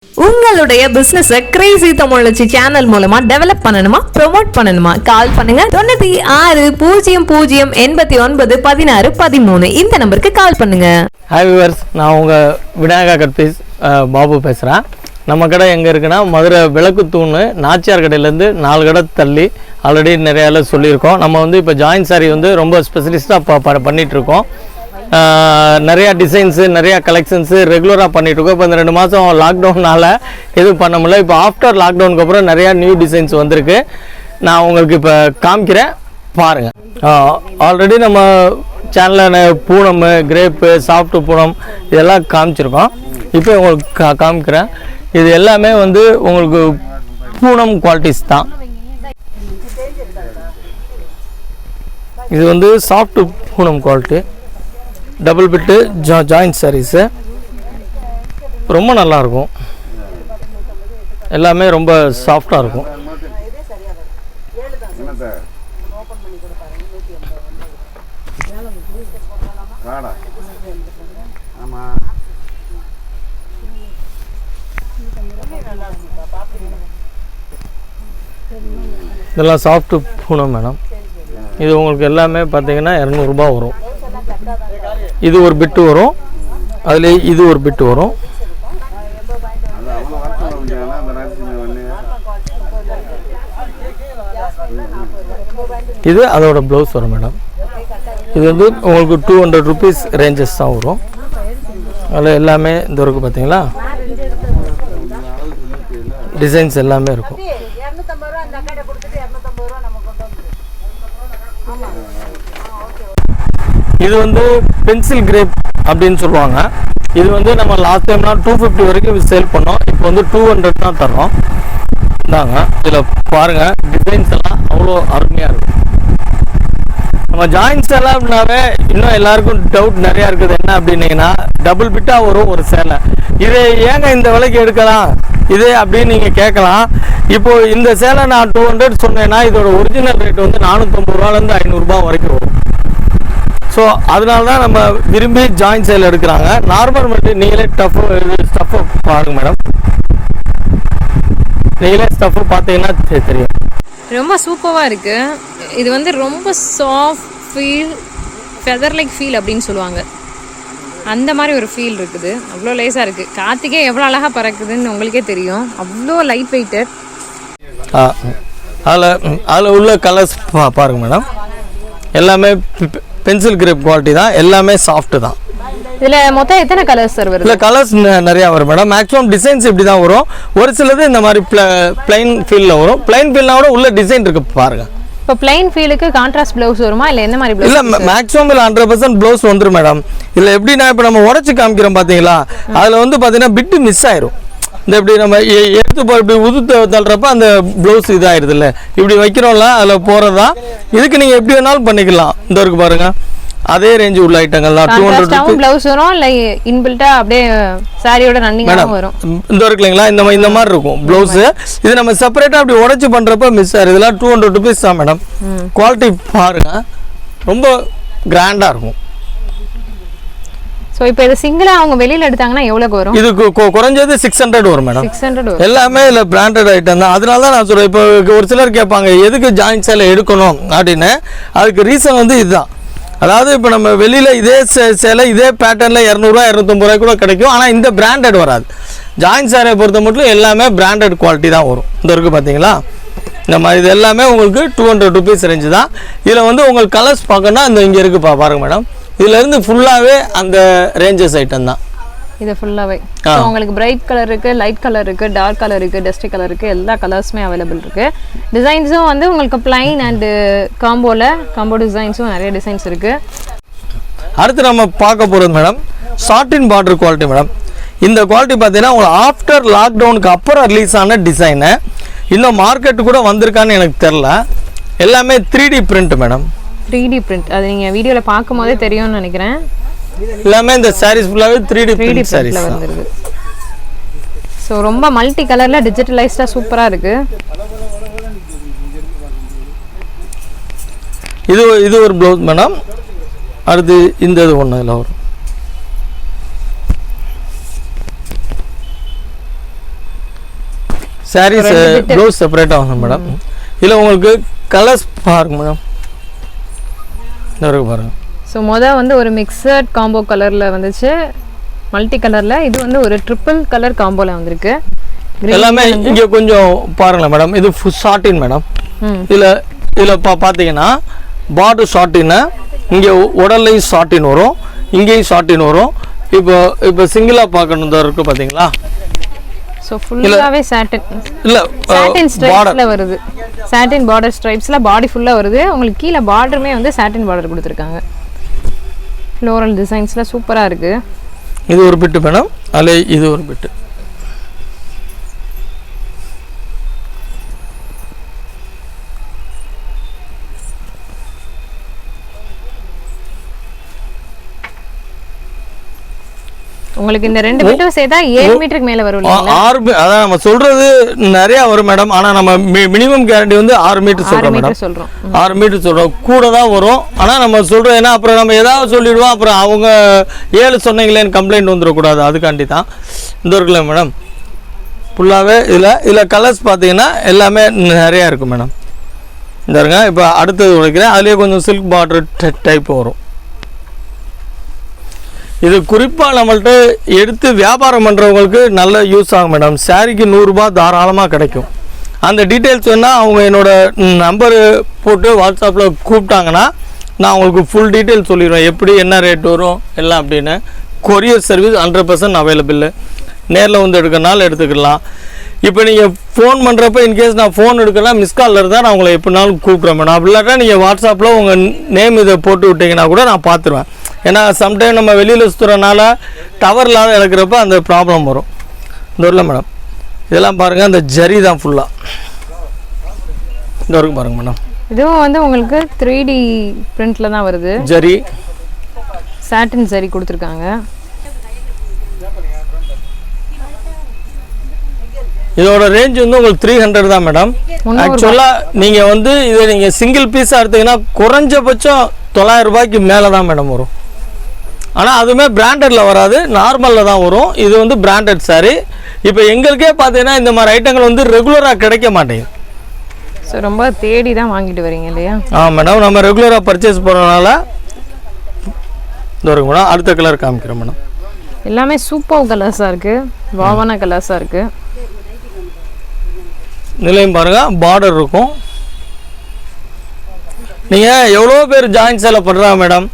உங்களுடைய business Crazy தமிழச்சி channel மூலமா develop பண்ணணுமா, ப்ரோமோட் பண்ணணுமா, கால் பண்ணுங்க 96 089 16 13 இந்த நம்பருக்கு கால் பண்ணுங்க. ஹாய் வியூவர்ஸ், நான் உங்கள் விநாயகா கட்பீஸ் பாபு பேசுகிறேன். நம்ம கடை எங்கே இருக்குன்னா மதுரை விளக்குத்தூண் நாச்சியார் கடையிலேருந்து 4 கடை தள்ளி ஆல்ரெடி நிறையா சொல்லியிருக்கோம். நம்ம வந்து இப்போ ஜாயின் சாரி வந்து ரொம்ப ஸ்பெஷலிஸ்ட்டாக பண்ணிகிட்ருக்கோம். நிறையா டிசைன்ஸு நிறையா கலெக்ஷன்ஸு ரெகுலராக பண்ணிகிட்ருக்கோம். இப்போ இந்த 2 மாதம் லாக்டவுனால் எதுவும் பண்ண முடியல. இப்போ ஆஃப்டர் லாக்டவுனுக்கு அப்புறம் நிறையா நியூ டிசைன்ஸ் வந்திருக்கு. நான் உங்களுக்கு இப்போ காமிக்கிறேன், பாருங்கள். ஆல்ரெடி நம்ம சேனலில் பூனம், கிரேப்பு, சாஃப்ட்டு பூனம் இதெல்லாம் காமிச்சிருக்கோம். இப்போ உங்களுக்கு காமிக்கிறேன். இது எல்லாமே வந்து உங்களுக்கு பூனம் குவாலிட்டிஸ் தான். இது வந்து சாஃப்ட்டு பூனம் குவாலிட்டி, டபுள் பிட்டு ஜாயிண்ட் சாரீஸு ரொம்ப நல்லாயிருக்கும். எல்லாமே ரொம்ப சாஃப்டாக இருக்கும். இதெல்லாம் சாஃப்ட்டு பூனம் மேடம். இது உங்களுக்கு எல்லாமே பார்த்தீங்கன்னா 200 ரூபாய் வரும். இது ஒரு பிட்டு வரும், அதில் இது ஒரு பிட்டு வரும். இது அதோட ப்ளவுஸ் வரும் மேடம். இது வந்து உங்களுக்கு 200 ருபீஸ் ரேஞ்சஸ் தான் வரும். அதில் எல்லாமே இந்த வரைக்கும் பார்த்தீங்களா டிசைன்ஸ் எல்லாமே இருக்கும். இது வந்து பென்சில் கிரேப் அப்படின்னு சொல்லுவாங்க. இது வந்து நம்ம லாஸ்ட் டைம்லாம் 250 வரைக்கும் சேல் பண்ணோம். இப்போ வந்து 200 தான் தரோம். இந்தாங்க, இதில் பாருங்கள் டிசைன்ஸ் எல்லாம் அவ்வளோ அருமையாக இருக்கும். நம்ம ஜாயின்ஸ் எல்லாம் அப்படின்னாவே இன்னும் எல்லாருக்கும் டவுட் நிறையா இருக்குது. என்ன அப்படின்னீங்கன்னா, டபுள் பிட்டாக வரும் ஒரு சேலை. இதை ஏங்க இந்த விலைக்கு எடுக்கலாம் இது அப்படின்னு நீங்கள் கேட்கலாம். இப்போது இந்த சேலை நான் 200 சொன்னேன்னா இதோட ஒரிஜினல் ரேட் வந்து 450 ரூபாலேருந்து 500 ரூபா வரைக்கும் வரும். ஸோ அதனால தான் நம்ம விரும்பி ஜாயின் சேல் எடுக்கிறாங்க. நார்மல் மட்டும் நீங்களே ஸ்டஃப்பு பாருங்க மேடம். நீங்களே ஸ்டஃப்பு பார்த்தீங்கன்னா தெரியும். ரொம்ப சூப்பராக இருக்குது. இது வந்து ரொம்ப soft feel, feather like feel அப்படின்னு சொல்லுவாங்க. அந்த மாதிரி ஒரு ஃபீல் இருக்குது. அவ்வளோ லேஸாக இருக்குது. காற்றுக்கே எவ்வளோ அழகாக பறக்குதுன்னு உங்களுக்கே தெரியும். அவ்வளோ லைட் வெயிட்டட். அதில் உள்ள கலர்ஸ் பாருங்க மேடம். எல்லாமே பென்சில் கிரேப் குவாலிட்டி தான். எல்லாமே சாஃப்ட் தான். இதில் மொத்தம் எத்தனை கலர்ஸ் சார் வருது? இல்லை, கலர்ஸ் நிறையா வரும் மேடம். மேக்ஸிமம் டிசைன்ஸ் இப்படி தான் வரும். ஒரு சிலது இந்த மாதிரி பிளைன் ஃபீலில் வரும். பிளைன் ஃபீல்னா கூட உள்ள டிசைன் இருக்கு பாருங்க. இப்போ பிளைன் ஃபீலுக்கு கான்ட்ராஸ்ட் ப்ளவுஸ் வருமா இல்லை எந்த மாதிரி ப்ளவுஸ்? இல்லை, மேக்ஸிமம் இல்லை 100% ப்ளவுஸ் வந்துடும் மேடம். இல்லை எப்படின்னா, இப்போ நம்ம உடச்சி காமிக்கிறோம் பார்த்தீங்களா, அதில் வந்து பார்த்தீங்கன்னா பிட்டு மிஸ் ஆயிரும். இந்த இப்படி நம்ம எடுத்து இப்படி உதுத்து தள்ளுறப்ப அந்த ப்ளவுஸ் இதாகிடுது. இல்லை இப்படி வைக்கிறோம்ல, அதில் போகிறதா. இதுக்கு நீங்கள் எப்படி வேணாலும் பண்ணிக்கலாம். இந்த இருக்கு பாருங்க, அதே ரேஞ்ச் உள்ள ஐட்டங்கள் தான். 200 ப்ளவுஸ் வரும். இல்லை இன்பில்ட்டா அப்படியே சாரியோட ரன்னிங்காகவும் வரும். இந்த இருக்கு இல்லைங்களா, இந்த மாதிரி இருக்கும் ப்ளவுஸு. இது நம்ம செப்பரேட்டாக அப்படி உடச்சி பண்ணுறப்ப மிஸ் ஆகுது. இதெல்லாம் 200 ருபீஸ் தான் மேடம். குவாலிட்டி பாருங்க, ரொம்ப கிராண்டாக இருக்கும். ஸோ இப்போ இது சிங்கிளாக அவங்க வெளியில் எடுத்தாங்கன்னா எவ்வளோக்கு வரும்? இது குறைஞ்சது 600 வரும் மேடம். 600 எல்லாமே இல்லை பிராண்டட் ஐட்டம் தான். அதனால தான் நான் சொல்கிறேன். இப்போ ஒரு சிலர் கேட்பாங்க எதுக்கு ஜாயின்ட் சேலை எடுக்கணும் அப்படின்னு. அதுக்கு ரீசன் வந்து இதுதான். அதாவது இப்போ நம்ம வெளியில் இதே சேலை இதே பேட்டர்னில் 200 250 ரூபாய் கூட கிடைக்கும். ஆனால் இந்த பிராண்டட் வராது. ஜாயின்ட் சேலையை பொறுத்த மட்டும் எல்லாமே பிராண்டட் குவாலிட்டி தான் வரும். இந்த இருக்குது பார்த்தீங்களா, இந்த மாதிரி இது எல்லாமே உங்களுக்கு 200 ருபீஸ் ரேஞ்சு தான். இதில் வந்து உங்களுக்கு கலர்ஸ் பார்க்கணுன்னா இந்த இங்கே இருக்குது பாருங்க மேடம். இதுலேருந்து ஃபுல்லாகவே அந்த ரேஞ்சஸ் ஐட்டம் தான். இது ஃபுல்லாகவே உங்களுக்கு பிரைட் கலர் இருக்குது, லைட் கலர் இருக்குது, டார்க் கலர் இருக்குது, டஸ்டி கலர் இருக்குது. எல்லா கலர்ஸுமே அவைலபிள் இருக்குது. டிசைன்ஸும் வந்து உங்களுக்கு பிளைன் அண்டு காம்போ டிசைன்ஸும் நிறைய டிசைன்ஸ் இருக்குது. அடுத்து நம்ம பார்க்க போகிறது மேடம் சாட்டின் பார்டர் குவாலிட்டி மேடம். இந்த குவாலிட்டி பார்த்தீங்கன்னா உங்களுக்கு ஆஃப்டர் லாக்டவுனுக்கு அப்புறம் ரிலீஸ் ஆன டிசைனு. இன்னும் மார்க்கெட்டு கூட வந்திருக்கான்னு எனக்கு தெரில. எல்லாமே 3D print madam. 3D print அது நீங்கள் வீடியோவில் பார்க்கும் போதே தெரியும்னு நினைக்கிறேன். எல்லாமே இந்த சாரீஸ் ஃபுல்லாகவே 3D பிரிண்ட் சாரீஸ் வந்துருக்கு. ஸோ ரொம்ப மல்டி கலரில் டிஜிட்டலைஸ்டாக சூப்பராக இருக்குது. இது ஒரு ப்ளவுஸ் மேடம். அடுத்து இந்த இது ஒன்று இதில் வரும். சாரீஸ் ப்ளவுஸ் செப்பரேட்டாக வரும் மேடம். இதில் உங்களுக்கு கலர்ஸ் பாருங்க மேடம், இந்த வரைக்கும் பாருங்கள். ஸோ வந்து ஒரு மிக்சட் காம்போ கலரில் வந்துச்சு, மல்டி கலரில். இது வந்து ஒரு ட்ரிபிள் கலர் காம்போவில் வந்திருக்கு. எல்லாமே இங்கே கொஞ்சம் பாருங்களேன் மேடம், இது ஃபுல் ஷார்ட்டின் மேடம். இதில் பார்த்தீங்கன்னா பார்டர் ஷார்ட்டின்னு, இங்கே உடல்லையும் ஷார்ட்டின் வரும், இங்கேயும் ஷார்ட்டின் வரும். இப்போ சிங்கிளாக பார்க்கணும் தான் இருக்குது பார்த்தீங்களா. ஸோ ஃபுல்லாகவே சாட்டின் இல்லை, சாட்டின் ஸ்ட்ரைப்ஸில் வருது. சாட்டின் பார்டர் ஸ்ட்ரைப்ஸில் பாடி ஃபுல்லாக வருது. உங்களுக்கு கீழே பார்டருமே வந்து சாட்டின் பார்டர் கொடுத்துருக்காங்க. ஃப்ளோரல் டிசைன்ஸில் சூப்பராக இருக்குது. இது ஒரு பிட்டு மேடம், அதில் இது ஒரு பிட்டு. உங்களுக்கு இந்த 2 மீட்டர் சேர்த்தா 7 மீட்டருக்கு மேல வரும் இல்லையா? 6 அதான் நம்ம சொல்றது நிறைய வரும் மேடம். ஆனா நம்ம மினிமம் கேரண்டி வந்து 6 மீட்டர் சொல்றோம் மேடம். 6 மீட்டர் சொல்றோம், கூட தான் வரும். ஆனா நம்ம சொல்றோம் ஏன்னா அப்புறம் நம்ம ஏதாவது சொல்லிடுவோம், அப்புறம் அவங்க 7 சொன்னீங்களேன்னு கம்ப்ளைண்ட் வந்துடக்கூடாது. அதுக்காண்டி தான் இந்த இருக்குல்ல மேடம். ஃபுல்லாகவே இதில் கலர்ஸ் பார்த்தீங்கன்னா எல்லாமே நிறையா இருக்குது மேடம். இந்த இருங்க, இப்போ அடுத்தது உழைக்கிறேன். அதுலேயே கொஞ்சம் சில்க் பார்டர் டைப் வரும். இது குறிப்பாக நம்மள்ட்ட எடுத்து வியாபாரம் பண்ணுறவங்களுக்கு நல்ல யூஸ் ஆகும் மேடம். சாரிக்கு 100 ரூபாய் தாராளமாக கிடைக்கும். அந்த டீட்டெயில்ஸ் வேணால் அவங்க என்னோடய நம்பரு போட்டு வாட்ஸ்அப்பில் கூப்பிட்டாங்கன்னா நான் அவங்களுக்கு ஃபுல் டீட்டெயில் சொல்லிடுவேன், எப்படி என்ன ரேட் வரும் எல்லாம் அப்படின்னு. Courier service 100% available. நேரில் வந்து எடுக்கிறனால எடுத்துக்கலாம். இப்போ நீங்கள் ஃபோன் பண்ணுறப்ப இன்கேஸ் நான் ஃபோன் எடுக்கலாம், மிஸ் காலில் இருந்தால் நான் உங்களை எப்படினாலும் கூப்பிட்றேன் மேடம். அப்படி இல்லாட்டா நீங்கள் வாட்ஸ்அப்பில் உங்கள் நேம் இதை போட்டு விட்டிங்கன்னா கூட நான் பார்த்துருவேன். ஏன்னா சம்டைம் நம்ம வெளியில் சுற்றுறனால டவர் இல்லாத இழக்கிறப்ப அந்த ப்ராப்ளம் வரும். இந்த ஊரில் மேடம் இதெல்லாம் பாருங்கள், அந்த ஜரி தான் ஃபுல்லாக இந்த வரைக்கும் பாருங்கள் மேடம். இதுவும் வந்து உங்களுக்கு 3D பிரிண்டில் தான் வருது. ஜரி சாட்டின் ஜரி கொடுத்துருக்காங்க. இதோட ரேஞ்ச் வந்து உங்களுக்கு 300 தான் மேடம். ஆக்சுவலாக நீங்கள் வந்து இதை நீங்கள் சிங்கிள் பீஸாக எடுத்தீங்கன்னா குறைஞ்சபட்சம் 900 ரூபாய்க்கு மேலே தான் மேடம் வரும். ஆனால் அதுவுமே பிராண்டடில் வராது, நார்மலில் தான் வரும். இது வந்து பிராண்டட் சாரி. இப்போ எங்களுக்கே பார்த்தீங்கன்னா இந்த மாதிரி ஐட்டங்கள் வந்து ரெகுலராக கிடைக்க மாட்டேங்குது. ஸோ ரொம்ப தேடி தான் வாங்கிட்டு வரீங்க இல்லையா? மேடம் நம்ம ரெகுலராக பர்ச்சேஸ் பண்ணுறதுனால இந்த ஒரு மேடம் அடுத்த கலர் காமிக்கிறேன் மேடம். எல்லாமே சூப்பர் கலர்ஸாக இருக்குது, வாவான கலர்ஸாக இருக்குது. நிலையும் பாருங்கள், பார்டர் இருக்கும். நீங்கள் எவ்வளோ பேர் ஜாயின் சேலை பண்ணுறாங்க மேடம்.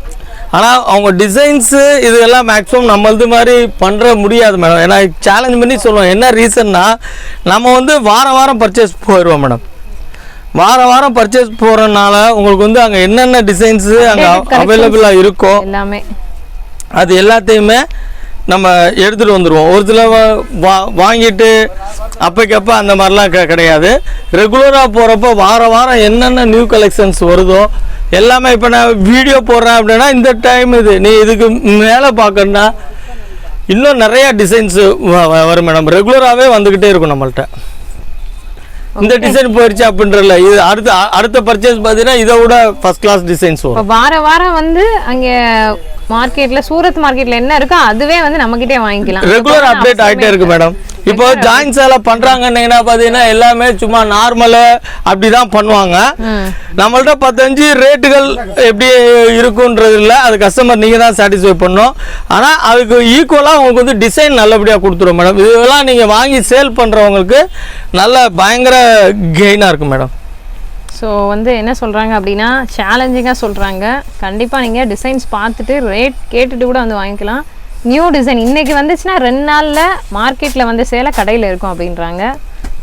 ஆனால் அவங்க டிசைன்ஸு இது எல்லாம் மேக்ஸிமம் நம்மளது மாதிரி பண்ணுற முடியாது மேடம். ஏன்னா சேலஞ்ச் பண்ணி சொல்லுவோம். என்ன ரீசன்னா நம்ம வந்து வாரம் பர்ச்சேஸ் போயிடுவோம் மேடம். வாரம் பர்ச்சேஸ் போகிறதுனால உங்களுக்கு வந்து அங்கே என்னென்ன டிசைன்ஸு அங்கே அவைலபிளாக இருக்கோ எல்லாமே அது எல்லாத்தையுமே நம்ம எடுத்துகிட்டு வந்துடுவோம். ஒரு சில வாங்கிட்டு அப்போக்கப்போ அந்த மாதிரிலாம் கிடையாது. ரெகுலராக போகிறப்போ வாரம் என்னென்ன நியூ கலெக்ஷன்ஸ் வருதோ எல்லாமே. இப்போ நான் வீடியோ போடுறேன் அப்படின்னா இந்த டைம் நீ இதுக்கு மேலே பார்க்கணுன்னா இன்னும் நிறையா டிசைன்ஸு வரும் மேடம். ரெகுலராகவே வந்துக்கிட்டே இருக்கும் நம்மள்கிட்ட. இந்த டிசைன் போயிடுச்சு அப்படின்றல இது அடுத்த பர்ச்சேஸ் பார்த்தீங்கன்னா இதை விட ஃபர்ஸ்ட் கிளாஸ் டிசைன்ஸ் வரும். வாரம் வந்து அங்கே மார்க்கெட்ல சூரத் மார்க்கெட்ல என்ன இருக்கோ அதுவே வந்து நம்மகிட்டே வாங்கிக்கலாம். ரெகுலர் அப்டேட் ஆகிட்டே இருக்கு மேடம். இப்போ ஜாயின் சேலை பண்றாங்கன்னா பார்த்தீங்கன்னா எல்லாமே சும்மா நார்மலா அப்படிதான் பண்ணுவாங்க. நம்மள்ட்ட 15 ரேட்டுகள் எப்படி இருக்குன்றது இல்லை, அது கஸ்டமர் நீங்க தான் சாட்டிஸ்ஃபை பண்ணணும். ஆனால் அதுக்கு ஈக்குவலாக உங்களுக்கு வந்து டிசைன் நல்லபடியாக கொடுத்துரும் மேடம். இதெல்லாம் நீங்கள் வாங்கி சேல் பண்ணுறவங்களுக்கு நல்ல பயங்கர கெயினாக இருக்கும் மேடம். ஸோ வந்து என்ன சொல்கிறாங்க அப்படின்னா சேலஞ்சிங்காக சொல்கிறாங்க. கண்டிப்பாக நீங்கள் டிசைன்ஸ் பார்த்துட்டு ரேட் கேட்டுட்டு கூட வந்து வாங்கிக்கலாம். நியூ டிசைன் இன்றைக்கி வந்துச்சுன்னா 2 நாளில் மார்க்கெட்டில் வந்து சேலை கடையில் இருக்கும் அப்படின்றாங்க.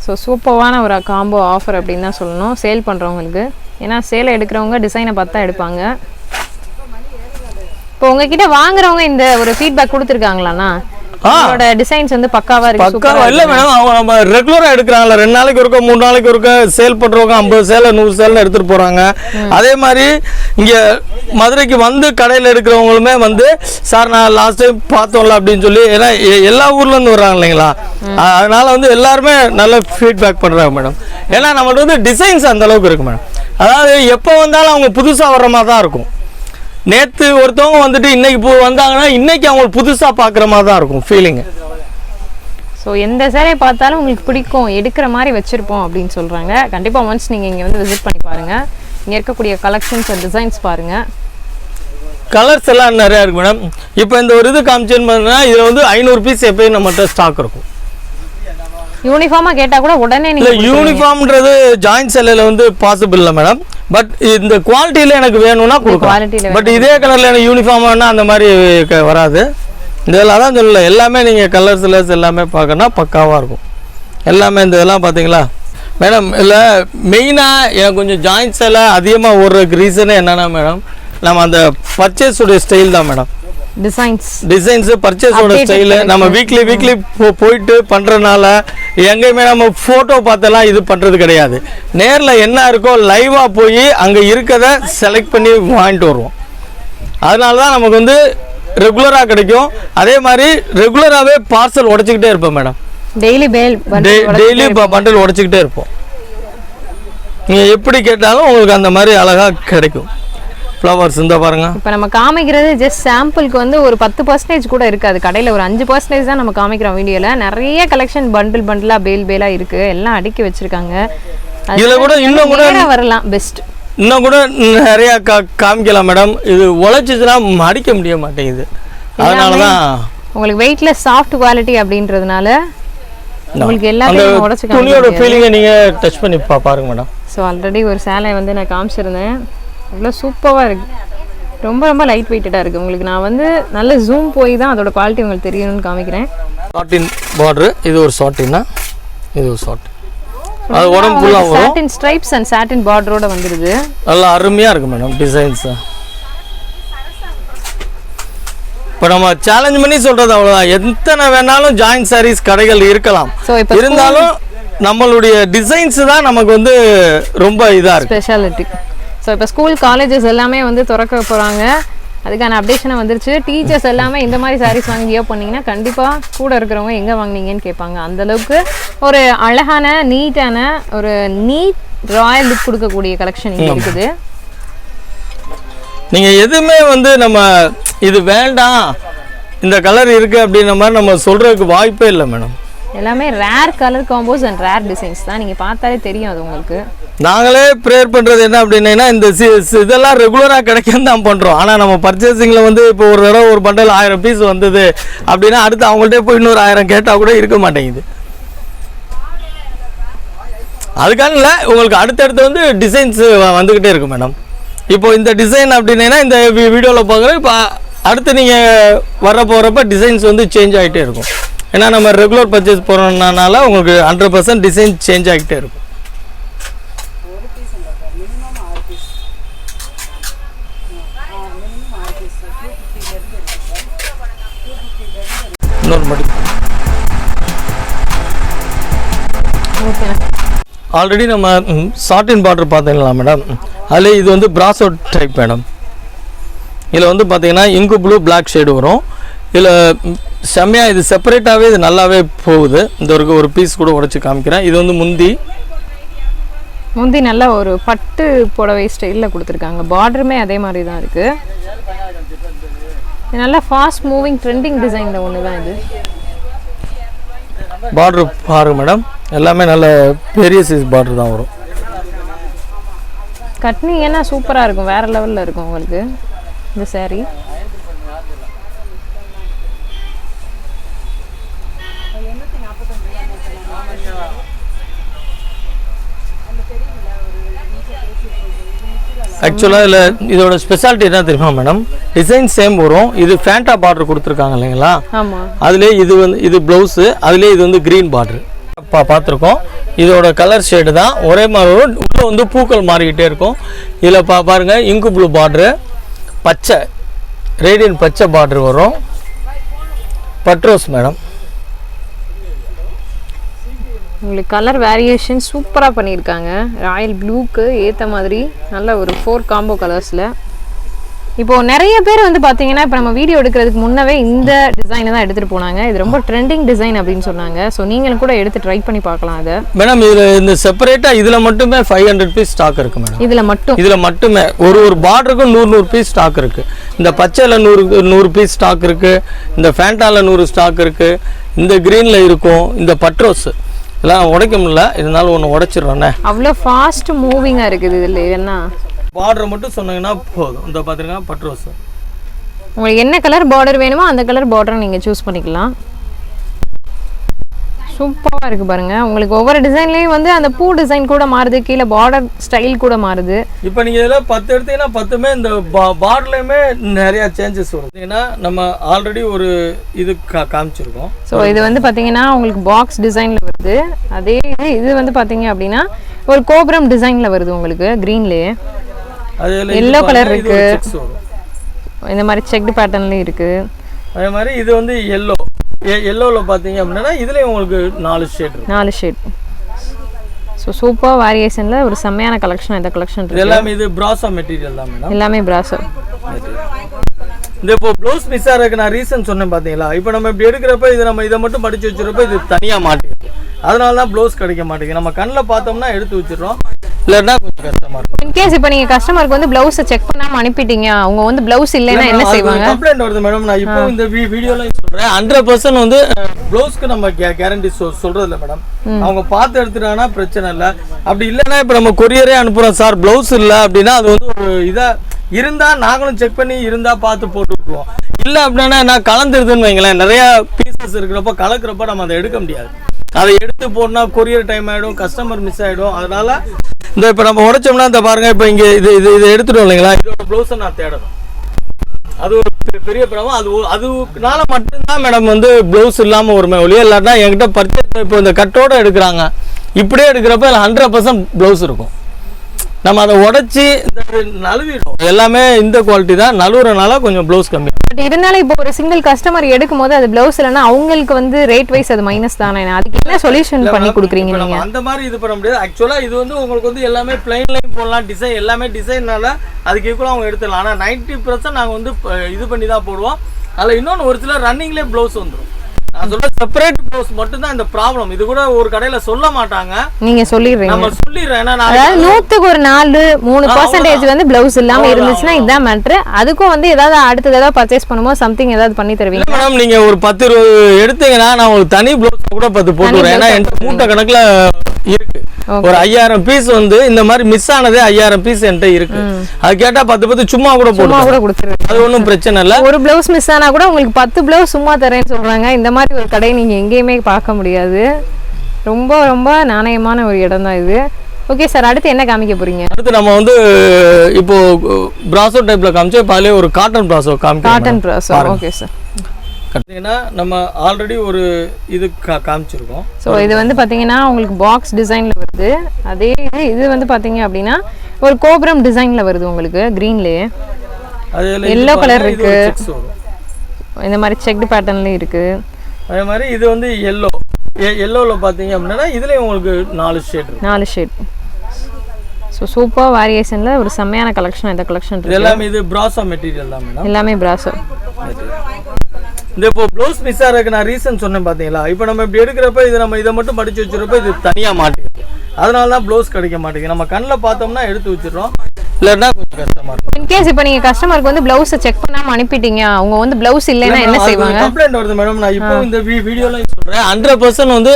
ஸோ சூப்பரான ஒரு காம்போ ஆஃபர் அப்படின்னு தான் சொல்லணும் சேல் பண்ணுறவங்களுக்கு. ஏன்னா சேலை எடுக்கிறவங்க டிசைனை பார்த்து தான் எடுப்பாங்க. இப்போ உங்ககிட்ட வாங்குறவங்க இந்த ஒரு ஃபீட்பேக் கொடுத்துருக்காங்களாண்ணா? டிசைன்ஸ் வந்து பக்காவா இருக்கு. பக்காவா இல்ல மேடம், அவங்க நம்ம ரெகுலரா எடுக்கறாங்கல, 2 நாளைக்கு ஒருக்க 3 நாளைக்கு ஒருக்க சேல் பண்றவங்க 50 சேலை 100 சேலை எடுத்துட்டு போறாங்க. அதே மாதிரி இங்க மதுரைக்கு வந்து கடையில எடுக்கிறவங்களுமே வந்து சார் நான் லாஸ்ட் டைம் பார்த்தோம்ல அப்படின்னு சொல்லி, ஏன்னா எல்லா ஊர்ல இருந்து வர்றாங்க இல்லைங்களா, அதனால வந்து எல்லாருமே நல்ல ஃபீட்பேக் பண்றாங்க மேடம். ஏன்னா நம்மகிட்ட வந்து டிசைன்ஸ் அந்த அளவுக்கு இருக்கு மேடம். அதாவது எப்போ வந்தாலும் அவங்க புதுசா வர்ற மாதிரி தான் இருக்கும். நேற்று ஒருத்தவங்க வந்துட்டு இன்னைக்கு வந்தாங்கன்னா இன்னைக்கு அவங்களுக்கு புதுசாக பார்க்குற மாதிரி தான் இருக்கும் ஃபீலிங்கு. ஸோ எந்த சேரீ பார்த்தாலும் உங்களுக்கு பிடிக்கும், எடுக்கிற மாதிரி வச்சுருப்போம் அப்படின்னு சொல்கிறாங்க. கண்டிப்பாக ஒன்ஸ் நீங்கள் இங்கே வந்து விசிட் பண்ணி பாருங்கள். இங்கே இருக்கக்கூடிய கலெக்ஷன்ஸ் அண்ட் டிசைன்ஸ் பாருங்கள். கலர்ஸ் எல்லாம் நிறையா இருக்குது மேடம். இப்போ இந்த ஒரு இது காமிச்சேன்னு பார்த்தீங்கன்னா இதில் வந்து 500 பீஸ் எப்போயும் நம்மகிட்ட ஸ்டாக் இருக்கும். யூனிஃபார்மாக கேட்டால் கூட உடனே நீங்கள் யூனிஃபார்ம்ன்றது ஜாயின்ட் செல்லில் வந்து பாசிபிள் இல்லை மேடம். பட் இந்த குவாலிட்டியில் எனக்கு வேணும்னா கொடுக்கலாம். பட் இதே கலரில் எனக்கு யூனிஃபார்ம் வேணால் அந்த மாதிரி வராது. இதெல்லாம் தான் சொல்லல, எல்லாமே நீங்கள் கலர்ஸ் எல்லாமே பார்க்கணுன்னா பக்காவாக இருக்கும். எல்லாமே இந்த இதெல்லாம் பார்த்தீங்களா மேடம். இல்லை மெயினாக எனக்கு கொஞ்சம் ஜாயின்ட்ஸ் எல்லாம் அதிகமாக ஓடுறதுக்கு ரீசனே என்னென்னா மேடம், நம்ம அந்த பர்ச்சேஸோடைய ஸ்டைல் தான் மேடம். டிசைன்ஸு பர்ச்சேஸோட ஸ்டைலு நம்ம வீக்லி போயிட்டு பண்ணுறதுனால எங்கேயுமே நம்ம ஃபோட்டோ பார்த்தெல்லாம் இது பண்ணுறது கிடையாது. நேரில் என்ன இருக்கோ லைவாக போய் அங்கே இருக்கிறத செலக்ட் பண்ணி வாங்கிட்டு வருவோம். அதனால தான் நமக்கு வந்து ரெகுலராக கிடைக்கும். அதே மாதிரி ரெகுலராகவே பார்சல் உடச்சிக்கிட்டே இருப்போம் மேடம். டெய்லி பண்டில் உடச்சிக்கிட்டே இருப்போம். நீங்கள் எப்படி கேட்டாலும் உங்களுக்கு அந்த மாதிரி அழகாக கிடைக்கும். ஃப்ளவர்ஸ் இந்த பாருங்க. இப்போ நம்ம காமிக்கிறது ஜஸ்ட் சாம்பிளுக்கு வந்து ஒரு 10% கூட இருக்காது. கடையில் ஒரு 5% தான் நம்ம காமிக்கிறோம் வீடியோவில். நிறைய கலெக்ஷன் பண்டிலாக பேலாக இருக்குது. எல்லாம் அடுக்கி வச்சுருக்காங்க. இதில் கூட இன்னும் கூட வரலாம் பெஸ்ட். இன்னும் கூட நிறையா காமிக்கலாம் மேடம். இது உழைச்சிச்சுன்னா மடிக்க முடிய மாட்டேங்குது. அதனால தான் உங்களுக்கு வெயிட்லெஸ் சாஃப்ட் குவாலிட்டி அப்படின்றதுனால உங்களுக்கு எல்லாத்தையும் உடச்சி துணியோட ஃபீலிங்கை நீங்கள் டச் பண்ணி பாருங்க மேடம். ஸோ ஆல்ரெடி ஒரு சேலை வந்து நான் காமிச்சிருந்தேன். அவ்வளோ சூப்பராக இருக்குது. ரொம்ப லைட் வெயிட்டடாக இருக்குது. உங்களுக்கு நான் வந்து நல்ல ஜூம் போய் தான் அதோட குவாலிட்டி உங்களுக்கு தெரியணும்னு காமிக்கிறேன். சாட்டின் பார்டரு, இது ஒரு சாட்டின்னா இது ஒரு சாட்டின். அது உடம்பு ஃபுல்லாக வரும். சாட்டின் ஸ்ட்ரைப்ஸ் அண்ட் சாட்டின் பார்டரோட வந்துடுது. நல்லா அருமையாக இருக்குது மேடம் டிசைன்ஸ். இப்போ நம்ம சேலஞ்ச் பண்ணி சொல்கிறது அவ்வளோதான். எத்தனை வேணாலும் ஜாயின்ட் சாரீஸ் கடைகள் இருக்கலாம். இருந்தாலும் நம்மளுடைய டிசைன்ஸ் தான் நமக்கு வந்து ரொம்ப இதாக இருக்குது, ஸ்பெஷாலிட்டி. ஸோ இப்போ ஸ்கூல் காலேஜஸ் எல்லாமே வந்து திறக்க போகிறாங்க. அதுக்கான அப்டேஷனை வந்துருச்சு. டீச்சர்ஸ் எல்லாமே இந்த மாதிரி சாரீஸ் வாங்கி வியர் பண்ணிங்கன்னா கண்டிப்பாக கூட இருக்கிறவங்க எங்கே வாங்கினீங்கன்னு கேட்பாங்க. அந்தளவுக்கு ஒரு அழகான நீட்டான ஒரு ராயல் லுக் கொடுக்கக்கூடிய கலெக்ஷன் இங்கே இருக்குது. நீங்கள் எதுவுமே வந்து நம்ம இது வேண்டாம் இந்த கலர் இருக்குது அப்படின்ற மாதிரி நம்ம சொல்கிறதுக்கு வாய்ப்பே இல்லை மேடம். எல்லாமே rare colour combos and rare designs தான். நீங்கள் பார்த்தாலே தெரியும் அது உங்களுக்கு. நாங்களே ப்ரேயர் பண்ணுறது என்ன அப்படின்னா இந்த இதெல்லாம் ரெகுலராக கிடைக்கும் தான் பண்ணுறோம். ஆனால் நம்ம பர்ச்சேசிங்கில் வந்து இப்போ ஒரு தடவை ஒரு பண்டல் 1000 பீஸ் வந்தது அப்படின்னா அடுத்து அவங்கள்ட்ட போய் இன்னொரு 1000 கேட்டால் கூட இருக்க மாட்டேங்குது. அதுக்கான இல்லை, உங்களுக்கு அடுத்தடுத்து வந்து டிசைன்ஸ் வந்துக்கிட்டே இருக்கும் மேடம். இப்போ இந்த டிசைன் அப்படின்னா இந்த வீடியோவில் பார்க்குறோம். இப்போ அடுத்து நீங்கள் வர போகிறப்ப டிசைன்ஸ் வந்து சேஞ்ச் ஆகிட்டே இருக்கும். ஏன்னா நம்ம ரெகுலர் பர்ச்சேஸ் போகிறோம்னால உங்களுக்கு 100% டிசைன் சேஞ்ச் ஆகிட்டே இருக்கும். இன்னொரு மடி ஆல்ரெடி நம்ம சாட்டின் பார்டர் பார்த்தீங்களா மேடம். அதில் இது வந்து பிராசோ டைப் மேடம். இதில் வந்து பார்த்தீங்கன்னா இங்கு ப்ளூ பிளாக் ஷேடு வரும். இதில் செம்மையாக இது செப்பரேட்டாகவே இது நல்லாவே போகுது. இந்த ஒரு பீஸ் கூட உடச்சி காமிக்கிறேன். இது வந்து முந்தி நல்லா ஒரு பட்டு புடவை ஸ்டைலில் கொடுத்துருக்காங்க. பார்டருமே அதே மாதிரி தான் இருக்குது. நல்லா ஃபாஸ்ட் மூவிங் ட்ரெண்டிங் டிசைனில் ஒன்று தான் இது. பார்டர் பாருங்க மேடம், எல்லாமே நல்ல பெரிய சைஸ் பார்டர் தான் வரும். கட்னிங்கன்னா சூப்பராக இருக்கும், வேறு லெவலில் இருக்கும் உங்களுக்கு இந்த சாரீ. ஆக்சுவலாக இல்லை இதோட ஸ்பெஷாலிட்டி என்ன தெரியுமா மேடம், டிசைன் சேம் வரும். இது ஃபேண்டா பார்டர் கொடுத்துருக்காங்க இல்லைங்களா, அதுலேயே இது வந்து இது ப்ளவுஸு, அதுலேயே இது வந்து க்ரீன் பார்டர் பார்த்துருக்கோம். இதோட கலர் ஷேடு தான் ஒரே மாதிரி வரும். உள்ளே வந்து பூக்கள் மாறிக்கிட்டே இருக்கும். இதில் பாருங்கள் இங்கு ப்ளூ பார்டரு, பச்சை ரேடியன் பச்சை பார்டர் வரும். பட்ரோஸ் மேடம், உங்களுக்கு கலர் வேரியேஷன் சூப்பராக பண்ணியிருக்காங்க. ராயல் ப்ளூக்கு ஏற்ற மாதிரி நல்ல ஒரு 4 காம்போ கலர்ஸில். இப்போ நிறைய பேர் வந்து பாத்தீங்கன்னா இப்போ நம்ம வீடியோ எடுக்கிறதுக்கு முன்னவே இந்த டிசைனை தான் எடுத்துட்டு போனாங்க. இது ரொம்ப ட்ரெண்டிங் டிசைன் அப்படின்னு சொன்னாங்க. ஸோ நீங்களும் கூட எடுத்து ட்ரை பண்ணி பார்க்கலாம் அதை. மேடம் இதில் இந்த செப்பரேட்டாக இதில் மட்டுமே 500 பீஸ் ஸ்டாக் இருக்கு மேடம். இதில் மட்டுமே ஒரு பார்டருக்கும் 100 பீஸ் ஸ்டாக் இருக்கு. இந்த பச்சையில் 100 பீஸ் ஸ்டாக் இருக்கு. இந்த ஃபேண்டாவில் 100 ஸ்டாக் இருக்கு. இந்த கிரீனில் இருக்கும். இந்த பட்ரோஸ் இதெல்லாம் உடைக்க முடியல, இதனால ஒன்று உடைச்சிடுறோண்ணே. அவ்வளோ ஃபாஸ்ட் மூவிங்காக இருக்குது இதில். என்ன பார்டர் மட்டும் சொன்னீங்கன்னா போதும். இந்த பார்த்துருங்கன்னா பட்ரோஸ். உங்களுக்கு என்ன கலர் பார்டர் வேணுமோ அந்த கலர் பார்டரை நீங்கள் சூஸ் பண்ணிக்கலாம். சூப்பராக இருக்குது பாருங்கள். உங்களுக்கு ஒவ்வொரு டிசைன்லேயும் வந்து அந்த பூ டிசைன் கூட மாறுது, கீழே பார்டர் ஸ்டைல் கூட மாறுது. இப்போ நீங்கள் இதில் 10 எடுத்தீங்கன்னா 10மே இந்த பார்டர்லேயுமே நிறையா சேஞ்சஸ் வரும். ஏன்னா நம்ம ஆல்ரெடி ஒரு இது காமிச்சிருக்கோம். ஸோ இது வந்து பார்த்தீங்கன்னா உங்களுக்கு பாக்ஸ் டிசைனில் வருது. அதே இது வந்து பார்த்தீங்க அப்படின்னா ஒரு கோபுரம் டிசைனில் வருது உங்களுக்கு க்ரீன்லேயே. எல்லோ கலர் இருக்கு, இந்த மாதிரி செக்டு பேட்டர்ன்லயும் இருக்கு. அதே மாதிரி இது வந்து எல்லோவில் பார்த்தீங்க அப்படின்னா இதுலேயும் உங்களுக்கு 4 ஷேட். ஸோ சூப்பர் வேரியேஷனில் ஒரு செம்மையான கலெக்ஷன். இந்த கலெக்ஷன் எல்லாமே இது பிராசோ மெட்டீரியல் தான் மேடம். எல்லாமே பிராசோ. இந்த இப்போ ப்ளவுஸ் மிஸ் ஆகிறதுக்கு நான் ரீசன் சொன்னேன் பார்த்தீங்களா. இப்போ நம்ம இப்படி எடுக்கிறப்ப இது நம்ம இதை மட்டும் படிச்சு வச்சுருப்ப இது தனியாக மாட்டேங்குது. அதனால தான் ப்ளவுஸ் கிடைக்க மாட்டேங்குது. நம்ம கண்ணில் பார்த்தோம்னா எடுத்து வச்சிடறோம், இல்லைன்னா கொஞ்சம் கஷ்டமா இருக்கும். இன்கேஸ் இப்போ நீங்கள் கஸ்டமருக்கு வந்து ப்ளவுஸை செக் பண்ணாமல் அனுப்பிட்டீங்க, அவங்க வந்து ப்ளவுஸ் இல்லைன்னா என்ன செய்வாங்க? கம்ப்ளைண்ட் வருது மேடம். நான் இப்போ இந்த வீடியோல சொல்கிறேன் 100% வந்து ப்ளவுஸ்க்கு நம்ம கேரண்டி சொல்கிறது இல்லை மேடம். அவங்க பார்த்து எடுத்துட்டாங்கன்னா பிரச்சனை இல்லை. அப்படி இல்லைன்னா இப்போ நம்ம கொரியரே அனுப்புகிறோம் சார் ப்ளவுஸ் இல்லை அப்படின்னா அது வந்து ஒரு இதாக இருந்தால் நாங்களும் செக் பண்ணி இருந்தால் பார்த்து போட்டு விட்டுருவோம். இல்லை அப்படின்னா நான் கலந்துருதுன்னு வைங்களேன். நிறையா பீசஸ் இருக்கிறப்போ கலக்கிறப்ப நம்ம அதை எடுக்க முடியாது. அதை எடுத்து போனால் கொரியர் டைம் ஆகிடும், கஸ்டமர் மிஸ் ஆகிடும். அதனால இந்த இப்போ நம்ம உடைச்சோம்னா இந்த பாருங்க, இப்போ இங்கே இதை எடுத்துட்டோம் இல்லைங்களா, இதோட ப்ளவுஸை நான் தேடணும். அது ஒரு பெரிய ப்ராப்ளம். அதுனால மட்டும்தான் மேடம் வந்து ப்ளவுஸ் இல்லாமல் வருமே ஒழிய, இல்லாட்டா என்கிட்ட பர்ச்சேஸ் இப்போ இந்த கட்டோடு எடுக்கிறாங்க. இப்படியே எடுக்கிறப்ப 100% ப்ளவுஸ் இருக்கும். நம்ம அதை உடைச்சி நழுவிடும். எல்லாமே இந்த குவாலிட்டி தான். நழுவுறனால கொஞ்சம் ப்ளவுஸ் கம்மி. பட் இருந்தாலும் இப்போ ஒரு சிங்கிள் கஸ்டமர் எடுக்கும் போது அது ப்ளவுஸ் இல்லைன்னா அவங்களுக்கு வந்து ரேட் வைஸ் அது மைனஸ் தானே. அதுக்கு என்ன சொல்யூஷன் பண்ணி கொடுக்குறீங்க நீங்க? அந்த மாதிரி இது பண்ண முடியாது. ஆக்சுவலா இது வந்து உங்களுக்கு வந்து எல்லாமே பிளைன் லைன் போடலாம். டிசைன் எல்லாமே டிசைன்னால அதுக்கு ஈக்குவலாக அவங்க எடுத்துடலாம். ஆனால் 90% நாங்கள் வந்து இது பண்ணி தான் போடுவோம். அதில் இன்னொன்று ஒரு சில ரன்னிங்லேயே ப்ளவுஸ் வந்துடும். நான் சொல்ற செப்பரேட் ப்ளவுஸ் மட்டும் தான் இந்த ப்ராப்ளம். இது கூட ஒரு கடையில சொல்ல மாட்டாங்க. நீங்க சொல்லிடுறீங்க. நம்ம சொல்லிடுறேன். ஏன்னா அதாவது 100க்கு ஒரு 4-3% வந்து ப்ளவுஸ் இல்லாம இருந்துச்சுன்னா இதான் மேட்ரு. அதுக்கும் வந்து ஏதாவது அடுத்தது ஏதாவது பர்ச்சேஸ் பண்ணும்போது சம்திங் ஏதாவது பண்ணி தருவீங்க மேடம்? நீங்க ஒரு 10-20 எடுத்தீங்கன்னா நான் ஒரு தனி ப்ளவுஸ் கூட 10 போட்டுறேன். ஏன்னா என்கிட்ட மூட்டை கணக்குல இருக்கு. ஒரு 5000 பீஸ் வந்து இந்த மாதிரி மிஸ் ஆனதே 5000 பீஸ் என்கிட்ட இருக்கு. அது கேட்டா 10 சும்மா கூட கொடுத்துருவேன். அது ஒன்றும் பிரச்சனை இல்லை. ஒரு பிளவுஸ் மிஸ் ஆனா கூட உங்களுக்கு 10 பிளவுஸ் சும்மா தரேன்னு சொல்றாங்க. இந்த மாதிரி ஒரு கடை நீங்க எங்கேயுமே பார்க்க முடியாது. ரொம்ப ரொம்ப நாணயமான ஒரு இடம் தான் இது. ஓகே சார், அடுத்து என்ன காமிக்க போறீங்க? அடுத்து நம்ம வந்து இப்போ பிராசோ டைப்ல காமிச்சோம். இப்போ அதிலே ஒரு காட்டன் பிராசோ காமிக்கிறோம். Cotton brasso. Okay sir. பார்த்தீங்கன்னா நம்ம ஆல்ரெடி ஒரு இது காமிச்சிருக்கோம். ஸோ இது வந்து பார்த்தீங்கன்னா உங்களுக்கு பாக்ஸ் டிசைனில் வருது. அதே இது வந்து பார்த்தீங்க அப்படின்னா ஒரு கோபுரம் டிசைனில் வருது உங்களுக்கு க்ரீன்லேயே. எல்லோ கலர் இருக்கு, இந்த மாதிரி செக்டு பேட்டர்ன்லேயும் இருக்கு. அதே மாதிரி இது வந்து எல்லோவில் பார்த்தீங்க அப்படின்னா இதுலேயும் உங்களுக்கு 4 ஷேட். ஸோ சூப்பர் வேரியேஷனில் ஒரு செம்மையான கலெக்ஷன். இந்த கலெக்ஷன் எல்லாமே இது பிராசோ மெட்டீரியல் தான் மேடம். எல்லாமே பிராசோ. இந்த இப்போ ப்ளவுஸ் மிஸ் ஆகிறதுக்கு நான் ரீசன் சொன்னேன் பார்த்தீங்களா. இப்போ நம்ம இப்படி எடுக்கிறப்ப இது நம்ம இதை மட்டும் படிச்சு வச்சுருப்ப இது தனியாக மாட்டேங்குது. அதனால தான் ப்ளவுஸ் கிடைக்க மாட்டேங்குது. நம்ம கண்ணில் பார்த்தோம்னா எடுத்து வச்சிடறோம், இல்லைன்னா கொஞ்சம் கஷ்டமா இருக்கும். இன்கேஸ் இப்போ நீங்கள் கஸ்டமருக்கு வந்து ப்ளவுஸை செக் பண்ணாமல் அனுப்பிட்டீங்க, அவங்க வந்து ப்ளவுஸ் இல்லைன்னா என்ன செய்வாங்க? கம்ப்ளைண்ட் வருது மேடம். நான் இப்போ இந்த வீடியோல சொல்கிறேன் 100% வந்து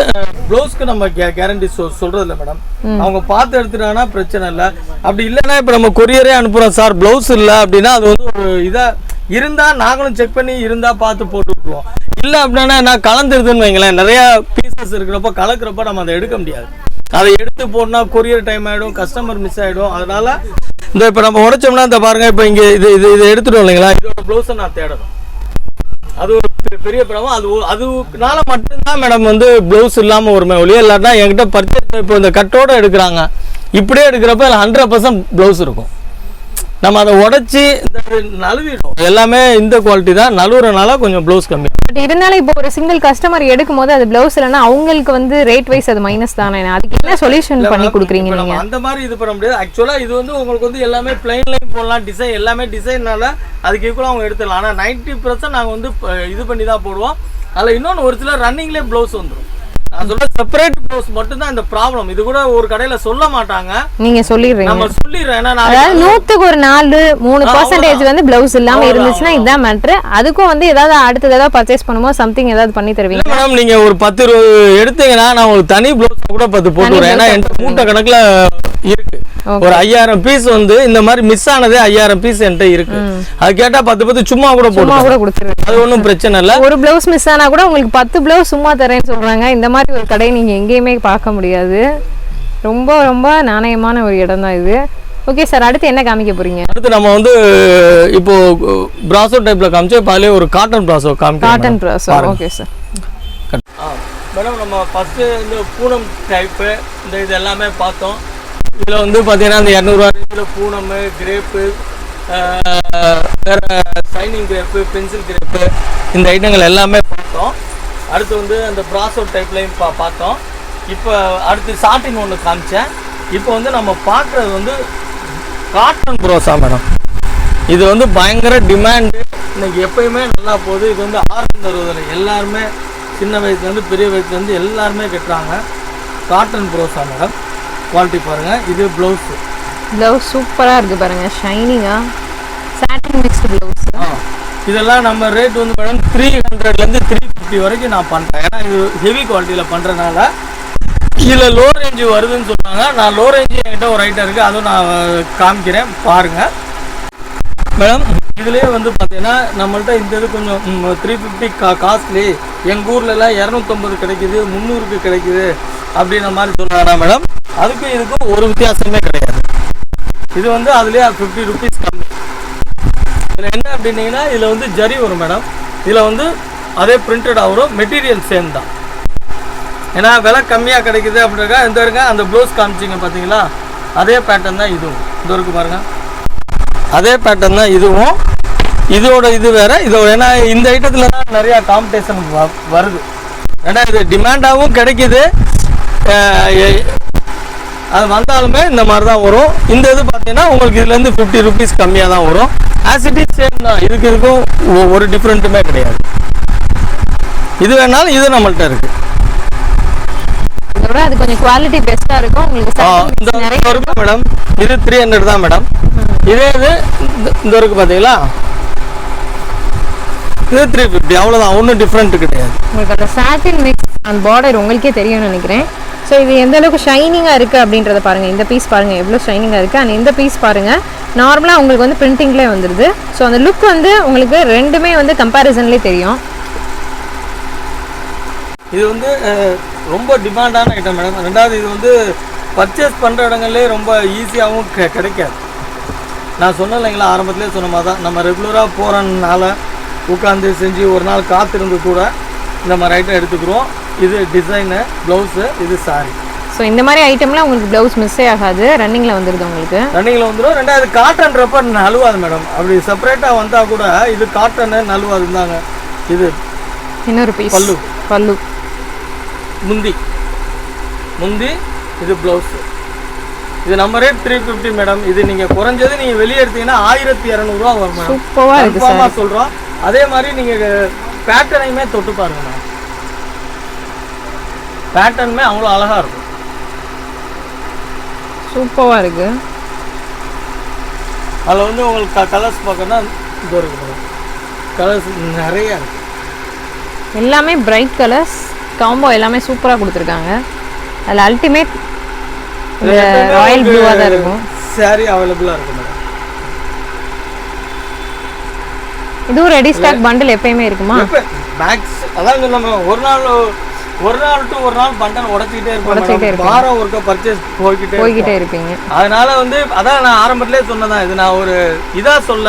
ப்ளவுஸ்க்கு நம்ம கேரண்டி சொல்கிறது இல்லை மேடம். அவங்க பார்த்து எடுத்துட்டாங்கன்னா பிரச்சனை இல்லை. அப்படி இல்லைன்னா இப்போ நம்ம கொரியரே அனுப்புகிறோம் சார் ப்ளவுஸ் இல்லை அப்படின்னா அது வந்து ஒரு இதாக இருந்தால் நாங்களும் செக் பண்ணி இருந்தால் பார்த்து போட்டு விட்டுருவோம். இல்லை அப்படின்னா நான் கலந்துருதுன்னு வைங்களேன். நிறையா பீசஸ் இருக்கிறப்போ கலக்கிறப்ப நம்ம அதை எடுக்க முடியாது. அதை எடுத்து போனால் கொரியர் டைம் ஆகிடும், கஸ்டமர் மிஸ் ஆகிடும். அதனால இந்த இப்போ நம்ம உடைச்சோம்னா இந்த பாருங்க, இப்போ இங்கே இதை எடுத்துட்டோம் இல்லைங்களா, இதோட ப்ளவுஸை நான் தேடணும். அது ஒரு பெரிய ப்ராப்ளம். அதுனால மட்டும்தான் மேடம் வந்து ப்ளவுஸ் இல்லாமல் வருமே ஒழிய, இல்லாட்டா என்கிட்ட பர்ச்சேஸ் இப்போ இந்த கட்டோடு எடுக்கிறாங்க. இப்படியே எடுக்கிறப்ப 100% ப்ளவுஸ் இருக்கும். நம்ம அதை உடைச்சி நழுவிடும். எல்லாமே இந்த குவாலிட்டி தான், நழுவுறனால கொஞ்சம் ப்ளவுஸ் கம்மி. பட் இருந்தாலும் இப்போ ஒரு சிங்கிள் கஸ்டமர் எடுக்கும் போது அது பிளவுஸ் இல்லைன்னா அவங்களுக்கு வந்து ரேட் வைஸ் அது மைனஸ் தானே. அதுக்கு என்ன சொல்யூஷன் பண்ணி கொடுக்குறீங்க நீங்க? அந்த மாதிரி இது பண்ண முடியாது. ஆக்சுவலா இது வந்து உங்களுக்கு வந்து எல்லாமே பிளைன் லைன் போடலாம், டிசைன் எல்லாமே டிசைன்னால அதுக்கு ஈக்குவலாக அவங்க எடுத்துடலாம். ஆனால் 90% நாங்கள் வந்து இது பண்ணி தான் போடுவோம். அதில் இன்னொன்று ஒரு சில ரன்னிங்லேயே ப்ளவுஸ் வந்துடும். நான் சொல்ல செப்பரேட் ப்ளவுஸ் மட்டும் தான் இந்த ப்ராப்ளம். இது கூட ஒரு கடையில சொல்ல மாட்டாங்க, நீங்க சொல்லிடுறீங்க. நம்ம சொல்லிடுறேன். ஏன்னா அதாவது 100க்கு ஒரு 4-3% வந்து பிளவுஸ் இல்லாம இருந்துச்சுன்னா இதான் மேட்ரு. அதுக்கும் வந்து ஏதாவது அடுத்தது ஏதாவது பர்ச்சேஸ் பண்ணும்போது சம்திங் ஏதாவது பண்ணி தருவீங்க மேடம்? நீங்க ஒரு 10 எடுத்தீங்கன்னா நான் ஒரு தனி ப்ளவுஸ் கூட 10 போட்டுறேன். ஏன்னா என்கிட்ட மூட்டை கணக்குல இருக்கு. ஒரு 5000 பீஸ் வந்து இந்த மாதிரி மிஸ் ஆனதே 5000 பீஸ் என்கிட்ட இருக்கு. அது கேட்டா 10 சும்மா கூட கொடுத்துருவேன். அது ஒன்றும் பிரச்சனை இல்லை. ஒரு பிளவுஸ் மிஸ் ஆனா கூட உங்களுக்கு 10 பிளவுஸ் சும்மா தரேன்னு சொல்றாங்க. இந்த மாதிரி ஒரு கடை நீங்க எங்கேயுமே பார்க்க முடியாது. ரொம்ப ரொம்ப நாணயமான ஒரு இடம் தான் இது. ஓகே சார், அடுத்து என்ன காமிக்க போறீங்க? அடுத்து நம்ம வந்து இப்போ பிராசோ டைப்ல காமிச்சோம். இப்போ அதிலே ஒரு காட்டன் பிராசோ காமிக்கிறோம். Cotton brasso. Okay sir. Madam நம்ம ஃபர்ஸ்ட் இந்த பூனம் டைப்பு இந்த இது எல்லாமே பார்த்தோம். இதில் வந்து பார்த்தீங்கன்னா இந்த 200 ரூபாயில் பூனம், கிரேப்பு, வேறு சைனிங் கிரேப்பு, பென்சில் கிரேப்பு, இந்த ஐட்டங்கள் எல்லாமே பார்த்தோம். அடுத்து வந்து அந்த பிராசோ டைப்லையும் பார்த்தோம். இப்போ அடுத்து சாட்டின் ஒன்று காமிச்சேன். இப்போ வந்து நம்ம பார்க்குறது வந்து காட்டன் ப்ரோஸா மேடம். இது வந்து பயங்கர டிமாண்டு, இன்னைக்கு எப்பயுமே நல்லா போகுது. இது வந்து 660 எல்லாருமே சின்ன வயசுலேருந்து பெரிய வயசுலேருந்து எல்லாருமே கட்டுறாங்க. Cotton ப்ரோஸா madam. குவாலிட்டி பாருங்கள். இது ப்ளவுஸு. ப்ளவுஸ் சூப்பராக இருக்குது பாருங்கள், ஷைனிங்காக சாட்டின் மிக்ஸ்டு ப்ளவுஸ். இதெல்லாம் நம்ம ரேட் வந்து மேடம் 300லேருந்து 350 வரைக்கும் நான் பண்ணுறேன். ஏன்னா இது ஹெவி குவாலிட்டியில் பண்ணுறதுனால இதில் லோ ரேஞ்சு வருதுன்னு சொன்னாங்க. நான் லோ ரேஞ்சு என்கிட்ட ஒரு ஐட்டம் இருக்குது, அதுவும் நான் காமிக்கிறேன் பாருங்கள் மேடம். இதுலேயே வந்து பார்த்தீங்கன்னா நம்மள்ட்ட இந்த இது கொஞ்சம் 350 காஸ்ட்லி, எங்கள் ஊர்லலாம் 250 கிடைக்குது, 300க்கு கிடைக்குது அப்படின்ற மாதிரி சொன்னாங்க மேடம். அதுக்கும் இதுக்கும் ஒரு வித்தியாசமே கிடையாது. இது வந்து அதுலேயே 50 ருபீஸ் கம்மி. இதில் என்ன அப்படின்னீங்கன்னா இதில் வந்து ஜரி வரும் மேடம். இதில் வந்து அதே பிரிண்டடாக வரும், மெட்டீரியல் சேம் தான். ஏன்னா விலை கம்மியாக கிடைக்குது அப்படின்னா இந்த இருக்க அந்த ப்ளவுஸ் காமிச்சிங்க பார்த்தீங்களா, அதே பேட்டர்ன் தான் இதுவும். இந்த இருக்கு பாருங்கள், அதே பேட்டர்ன் தான் இதுவும். இதோட இது வேறு. இதோட ஏன்னா இந்த ஐட்டத்தில் தான் நிறையா காம்படிஷன் வருது. ஏன்னா இது டிமாண்டாகவும் கிடைக்கிது. அது வந்தாலுமே இந்த மாதிரி தான் வரும். இந்த இது பார்த்தீங்கன்னா உங்களுக்கு இதுலேருந்து 50 ருபீஸ் கம்மியாக தான் வரும். ஆசிட்டி சேம் தான். இதுக்கும் ஒரு டிஃப்ரெண்ட்டுமே கிடையாது. இது வேணாலும் இது நம்மள்ட்ட இருக்குது. அது கொஞ்சம் குவாலிட்டி பெஸ்ட்டாக இருக்கும் உங்களுக்கு. நிறைய இருக்கு மேடம். இது 300 தான் மேடம். இதே இது இந்த இருக்குது பார்த்தீங்களா, இது 350. அவ்வளோதான், ஒன்றும் டிஃப்ரெண்ட் கிடையாது. உங்களுக்கு அந்த சாட்டின் மிக்ஸ் அண்ட் பார்டர் உங்களுக்கே தெரியும்னு நினைக்கிறேன். ஸோ இது எந்த அளவுக்கு ஷைனிங்காக இருக்குது அப்படின்றத பாருங்கள். இந்த பீஸ் பாருங்கள் எவ்வளோ ஷைனிங்காக இருக்குது. அண்ட் இந்த பீஸ் பாருங்கள், நார்மலாக உங்களுக்கு வந்து பிரிண்டிங்லேயே வந்துடுது. ஸோ அந்த லுக் வந்து உங்களுக்கு ரெண்டுமே வந்து கம்பேரிசன்லேயே தெரியும். இது வந்து ரொம்ப டிமாண்டான ஐட்டம் மேடம். ரெண்டாவது இது வந்து பர்ச்சேஸ் பண்ணுற இடங்கள்லேயே ரொம்ப ஈஸியாகவும் கிடைக்காது. நான் சொன்னேன் இல்லைங்களா, ஆரம்பத்துலேயே சொன்ன மாதிரி தான், நம்ம ரெகுலராக போகிறனால உட்காந்து செஞ்சு ஒரு நாள் காத்திருந்து கூட இந்த மாதிரி ஐட்டம் எடுத்துக்கிறோம். இது டிசைனு, ப்ளவுஸு, இது சாரி. ஸோ இந்த மாதிரி ஐட்டம்லாம் உங்களுக்கு ப்ளவுஸ் மிஸ்ஸே ஆகாது, ரன்னிங்கில் வந்துடுது. உங்களுக்கு ரன்னிங்கில் வந்துடும். ரெண்டாவது காட்டன்றப்ப நழுவாது மேடம். அப்படி செப்பரேட்டாக வந்தால் கூட இது காட்டனு நழுவாது. இருந்தாங்க இது இன்னொரு பீஸ் பல்லு. பல்லு முந்தி இது ப்ளவுஸு. இது நம்ம ரேட் 350 மேடம். இது நீங்கள் குறைஞ்சது நீங்கள் வெளியே எடுத்தீங்கன்னா 1200 ரூபா வரும் மேடம். சூப்பராக சொல்கிறோம். அதே மாதிரி நீங்கள் பேட்டர்னையுமே தொட்டு பாருங்க மேடம். பேட்டர்னுமே அவ்வளோ அழகாக இருக்கும். சூப்பராக இருக்குது. அதில் வந்து உங்களுக்கு கலர்ஸ் பார்க்கணுன்னா இது இருக்குது மேடம். கலர்ஸ் நிறையா இருக்குது. எல்லாமே பிரைட் கலர்ஸ் காம்போ, எல்லாமே சூப்பராக கொடுத்துருக்காங்க. அதில் அல்டிமேட் ராயல் ப்ளூவாக தான் இருக்கும். சாரி அவைலபிளாக இருக்கும் மேடம். இதுவும் ரெடி ஸ்டாக் பண்டில் எப்பயுமே இருக்குமா? மேக்ஸ் அதான் நம்ம ஒரு நாள் டு ஒரு நாள் பண்டன் உடச்சிக்கிட்டே இருப்போம். வாரம் ஒருக்க பர்ச்சேஸ் போய்கிட்டே இருப்பீங்க. அதனால வந்து அதான் நான் ஆரம்பத்திலே சொன்னதான், இது நான் ஒரு இதாக சொல்ல,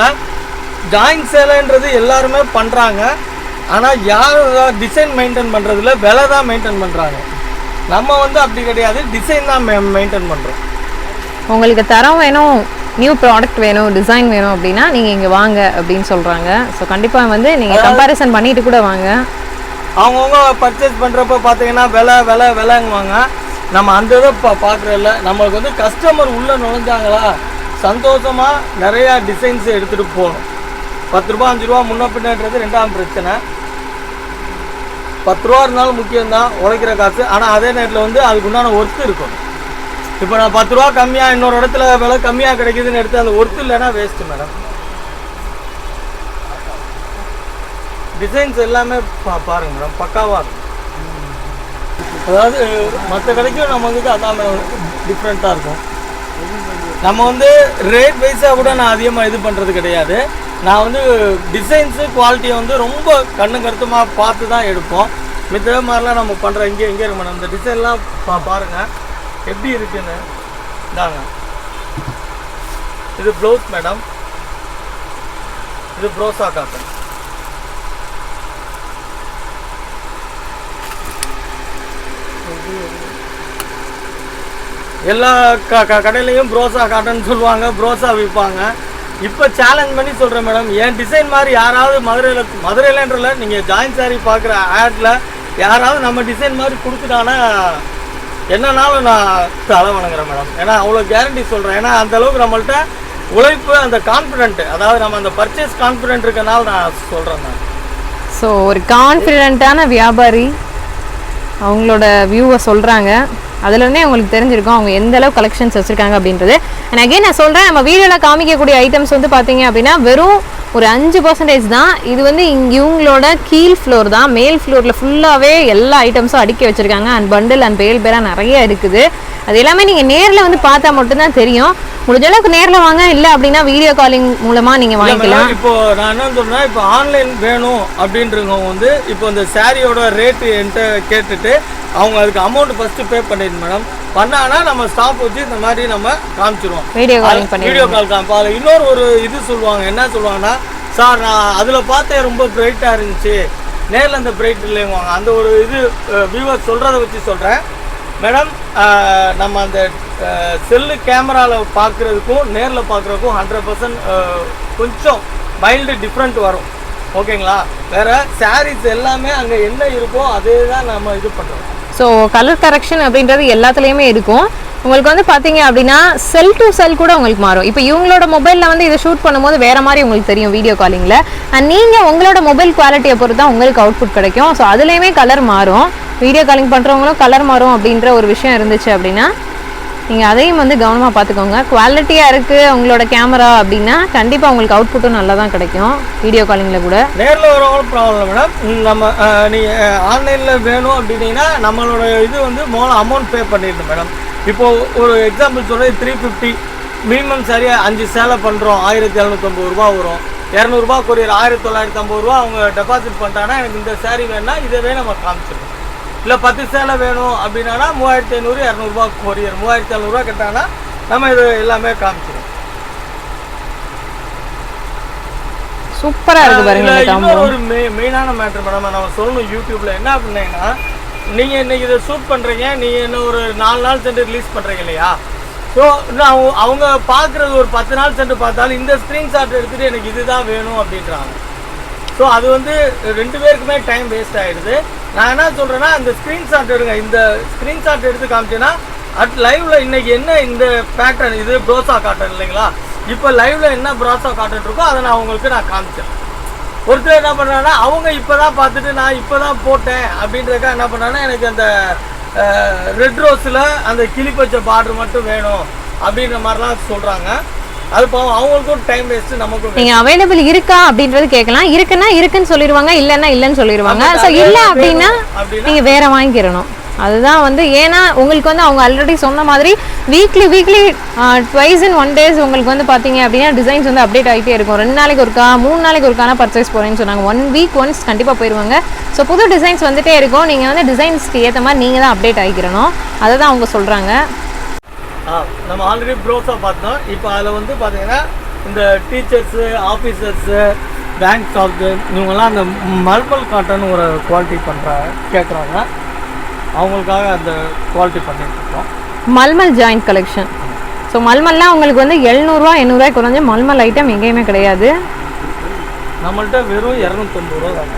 ஜாயிண்ட் சேலைன்றது எல்லாருமே பண்ணுறாங்க. ஆனால் யாரும் டிசைன் மெயின்டைன் பண்ணுறதுல விலை தான் மெயின்டைன் பண்ணுறாங்க. நம்ம வந்து அப்படி கிடையாது, டிசைன் தான் மெயின்டைன் பண்ணுறோம். உங்களுக்கு தரம் வேணும், நியூ ப்ராடக்ட் வேணும், டிசைன் வேணும் அப்படின்னா நீங்கள் இங்கே வாங்க அப்படின்னு சொல்கிறாங்க. ஸோ கண்டிப்பாக வந்து நீங்கள் கம்பேரிசன் பண்ணிட்டு கூட வாங்க. அவங்கவுங்க பர்ச்சேஸ் பண்ணுறப்ப பார்த்தீங்கன்னா விலைங்குவாங்க. நம்ம அந்த இதை பார்க்குறதில்ல. நம்மளுக்கு வந்து கஸ்டமர் உள்ளே நுழைஞ்சாங்களா சந்தோஷமாக நிறையா டிசைன்ஸ் எடுத்துகிட்டு போகணும். 10 ரூபா 5 ரூபா முன்ன பின்னன்றது ரெண்டாம் பிரச்சனை. 10 ரூபா இருந்தாலும் முக்கியம்தான் உழைக்கிற காசு. ஆனால் அதே நேரத்தில் வந்து அதுக்கு உண்டான ஒர்த்து இருக்கும். இப்போ நான் 10 ரூபா கம்மியாக இன்னொரு இடத்துல விலை கம்மியாக கிடைக்குதுன்னு எடுத்து அந்த ஒர்த்து இல்லைன்னா வேஸ்ட்டு மேடம். டிசைன்ஸ் எல்லாமே பாருங்க மேடம், பக்காவாக இருக்கும். அதாவது மற்ற கடைக்கும் நம்ம வந்து அதான் டிஃப்ரெண்ட்டாக இருக்கும். நம்ம வந்து ரேட் வைஸாக கூட நான் அதிகமாக இது பண்ணுறது கிடையாது. நான் வந்து டிசைன்ஸு குவாலிட்டியை வந்து ரொம்ப கண்ணு கருத்துமாக பார்த்து தான் எடுப்போம். மித்த மாதிரிலாம் நம்ம பண்ணுற இங்கே இருக்கு மேடம். இந்த டிசைன்லாம் பாருங்கள் எப்படி இருக்குன்னு. இதாங்க இது ப்ளவுஸ் மேடம், இது ப்ரோசா காட்டன். எல்லா கடையிலையும் ப்ரோசா காட்டன் சொல்லுவாங்க, ப்ரோசா விற்பாங்க. இப்போ சேலஞ்ச் பண்ணி சொல்கிறேன் மேடம், என் டிசைன் மாதிரி யாராவது மதுரையிலன்றல நீங்கள் ஜாயின் சாரி பார்க்குற ஆடில் யாராவது நம்ம டிசைன் மாதிரி கொடுத்துட்டானா என்னன்னாலும் நான் தலை வணங்குறேன் மேடம். ஏன்னா அவ்வளோ கேரண்டி சொல்கிறேன். ஏன்னா அந்தளவுக்கு நம்மள்ட்ட உழைப்பு, அந்த கான்ஃபிடென்ட்டு, அதாவது நம்ம அந்த பர்ச்சேஸ் கான்ஃபிடென்ட் இருக்கனால நான் சொல்கிறேன் நான். ஸோ ஒரு கான்ஃபிடென்ட்டான வியாபாரி அவங்களோட வியூவை சொல்கிறாங்க. அதுலேருந்தே அவங்களுக்கு தெரிஞ்சிருக்கும் அவங்க எந்த அளவு கலெக்ஷன்ஸ் வச்சுருக்காங்க அப்படின்றது. அண்ட் அகைன் நான் சொல்கிறேன், நம்ம வீடியோவில் காமிக்கக்கூடிய ஐட்டம்ஸ் வந்து பார்த்தீங்க அப்படின்னா வெறும் ஒரு 5% தான். இது வந்து இவங்களோட கீழ் ஃப்ளோர் தான். மேல் ஃப்ளோரில் ஃபுல்லாகவே எல்லா ஐட்டம்ஸும் அடுக்கி வச்சுருக்காங்க. அண்ட் பண்டில் அண்ட் பேராக நிறைய இருக்குது. அது எல்லாமே நீங்கள் நேரில் வந்து பார்த்தா மட்டும்தான் தெரியும். முடிஞ்ச அளவுக்கு நேரில் வாங்க, இல்லை அப்படின்னா வீடியோ காலிங் மூலமாக நீங்கள் வாங்கிக்கலாம். இப்போ நான் என்ன சொல்கிறேன், இப்போ ஆன்லைன் வேணும் அப்படின்றவங்க வந்து இப்போ இந்த சாரியோட ரேட்டு என்கிட்ட கேட்டுட்டு அவங்க அதுக்கு அமௌண்ட் ஃபஸ்ட்டு பே பண்ணிடுங்க மேடம். பண்ணாங்கன்னா நம்ம ஸ்டாப் வச்சு இந்த மாதிரி நம்ம காமிச்சிருவோம். வீடியோ கால் காமிப்போம். இன்னொரு ஒரு இது சொல்லுவாங்க, என்ன சொல்லுவாங்கன்னா, சார் நான் அதில் பார்த்தேன் ரொம்ப பிரைட்டாக இருந்துச்சு, நேரில் அந்த பிரைட் இல்லைங்குவாங்க. அந்த ஒரு இது வியூவர் சொல்கிறத வச்சு சொல்கிறேன் மேடம். நம்ம அந்த செல்லு கேமராவில் பார்க்குறதுக்கும் நேரில் பார்க்குறதுக்கும் 100% கொஞ்சம் மைல்டு டிஃப்ரெண்ட் வரும். ஓகேங்களா? வேறு சாரீஸ் எல்லாமே அங்கே என்ன இருக்கோ அதே தான் நம்ம இது பண்ணுறோம். ஸோ கலர் கரெக்ஷன் அப்படின்றது எல்லாத்துலேயுமே இருக்கும். உங்களுக்கு வந்து பார்த்தீங்க அப்படின்னா செல் டு செல் கூட உங்களுக்கு மாறும். இப்போ இவங்களோட மொபைலில் வந்து இதை ஷூட் பண்ணும்போது வேறு மாதிரி உங்களுக்கு தெரியும் வீடியோ காலிங்கில். அண்ட் நீங்கள் உங்களோட மொபைல் குவாலிட்டியை பொறுத்து தான் உங்களுக்கு அவுட்புட் கிடைக்கும். ஸோ அதுலேயுமே கலர் மாறும். வீடியோ காலிங் பண்ணுறவங்களும் கலர் மாறும் அப்படின்ற ஒரு விஷயம் இருந்துச்சு அப்படின்னா நீங்கள் அதையும் வந்து கவனமாக பார்த்துக்கோங்க. குவாலிட்டியாக இருக்குது உங்களோட கேமரா அப்படின்னா கண்டிப்பாக உங்களுக்கு அவுட்புட்டும் நல்லா தான் கிடைக்கும் வீடியோ காலிங்கில் கூட. நேரில் வரவங்களும் ப்ராப்ளம் மேடம். நம்ம நீங்கள் ஆன்லைனில் வேணும் அப்படின்னீங்கன்னா நம்மளோட இது வந்து அமௌண்ட் பே பண்ணிடணும் மேடம். இப்போது ஒரு எக்ஸாம்பிள் சொல்கிறது, 350 மினிமம் சரியாக 5 சேலை பண்ணுறோம், 1750 ரூபா வரும். 200 ரூபா கொரியர், 1950 ரூபா அவங்க டெபாசிட் பண்ணிட்டாங்கன்னா எனக்கு இந்த சாரீ வேணுன்னா இதவே நம்ம காமிச்சிடணும். இல்லை 10 சேலை வேணும் அப்படின்னா 3500 200 ரூபா கொரியர், 3700 ரூபா கட்டாங்கன்னா நம்ம இது எல்லாமே காமிச்சிடும். சூப்பராக இருக்குது பாருங்க. இன்னொரு ஒரு மெயினான மேட்ரு மேடம் நம்ம சொல்லணும். யூடியூப்ல என்ன பண்ணீங்கன்னா, நீங்கள் இன்னைக்கு இதை ஷூட் பண்ணுறீங்க, நீங்கள் இன்னும் ஒரு 4 நாள் சென்று ரிலீஸ் பண்ணுறீங்க இல்லையா? ஸோ இன்னும் அவங்க பார்க்குறது ஒரு 10 நாள் சென்று பார்த்தாலும் இந்த ஸ்க்ரீன்ஷாட் எடுத்துகிட்டு எனக்கு இதுதான் வேணும் அப்படின்றாங்க. ஸோ அது வந்து 2 பேருக்குமே டைம் வேஸ்ட் ஆகிடுது. நான் என்ன சொல்கிறேன்னா, அந்த ஸ்க்ரீன்ஷாட் எடுங்க. இந்த ஸ்க்ரீன்ஷாட் எடுத்து காமிச்சேன்னா லைவில் இன்றைக்கி என்ன இந்த பேட்டர்ன், இது ப்ரோசா காட்டன் இல்லைங்களா? இப்போ லைவில் என்ன ப்ரோசா காட்டன் இருக்கோ அதை நான் உங்களுக்கு காமிச்சேன். ஒருத்தர் என்ன பண்ணுறாங்கன்னா, அவங்க இப்போ தான் பார்த்துட்டு நான் இப்போ தான் போட்டேன் அப்படின்றதுக்காக என்ன பண்ணுறாங்கன்னா, எனக்கு அந்த ரெட் ரோஸில் அந்த கிளிப்பச்சை பார்டர் மட்டும் வேணும் அப்படின்ற மாதிரிலாம் சொல்கிறாங்க. அது பாவம், அவங்களுக்கும் டைம் வேஸ்ட், நமக்கும். நீங்க அவைலபிள் இருக்கா அப்படின்றது கேட்கலாம். இருக்குன்னா இருக்குன்னு சொல்லிடுவாங்க, இல்லைன்னா இல்லைன்னு சொல்லிடுவாங்க. ஸோ இல்லை அப்படின்னா நீங்க வேற வாங்கிக்கிறணும். அதுதான் வந்து, ஏன்னா உங்களுக்கு வந்து அவங்க ஆல்ரெடி சொன்ன மாதிரி வீக்லி ட்வைஸ் இன் 1 days உங்களுக்கு வந்து பார்த்தீங்க அப்படின்னா டிசைன்ஸ் வந்து அப்டேட் ஆகிட்டே இருக்கும். 2 நாளைக்கு ஒருக்கா 3 நாளைக்கு ஒருக்கான பர்ச்சேஸ் போகிறேன்னு சொன்னாங்க. 1 week once கண்டிப்பாக போயிடுவாங்க. ஸோ புது டிசைன்ஸ் வந்துட்டே இருக்கும். நீங்கள் வந்து டிசைன்ஸ்க்கு ஏற்ற மாதிரி நீங்கள் தான் அப்டேட் ஆகிக்கிறணும். அதை தான் அவங்க சொல்கிறாங்க. நம்ம ஆல்ரெடி ப்ரோஸா பார்த்தோம். இப்போ அதில் வந்து பார்த்தீங்கன்னா இந்த டீச்சர்ஸு, ஆஃபீஸர்ஸு, பேங்க் ஸ்டாஃப் இவங்கெல்லாம் அந்த மல்மல் காட்டன் ஒரு குவாலிட்டி கேட்குறாங்க. அவங்களுக்காக அந்த குவாலிட்டி பண்ணிட்டு இருக்கோம். Mulmul joint collection. ஸோ மல்மல்லாம் உங்களுக்கு வந்து 700 800 குறைஞ்ச மல்மல் ஐட்டம் எங்கேயுமே கிடையாது. நம்மள்ட்ட வெறும் 250 ரூபா தான்.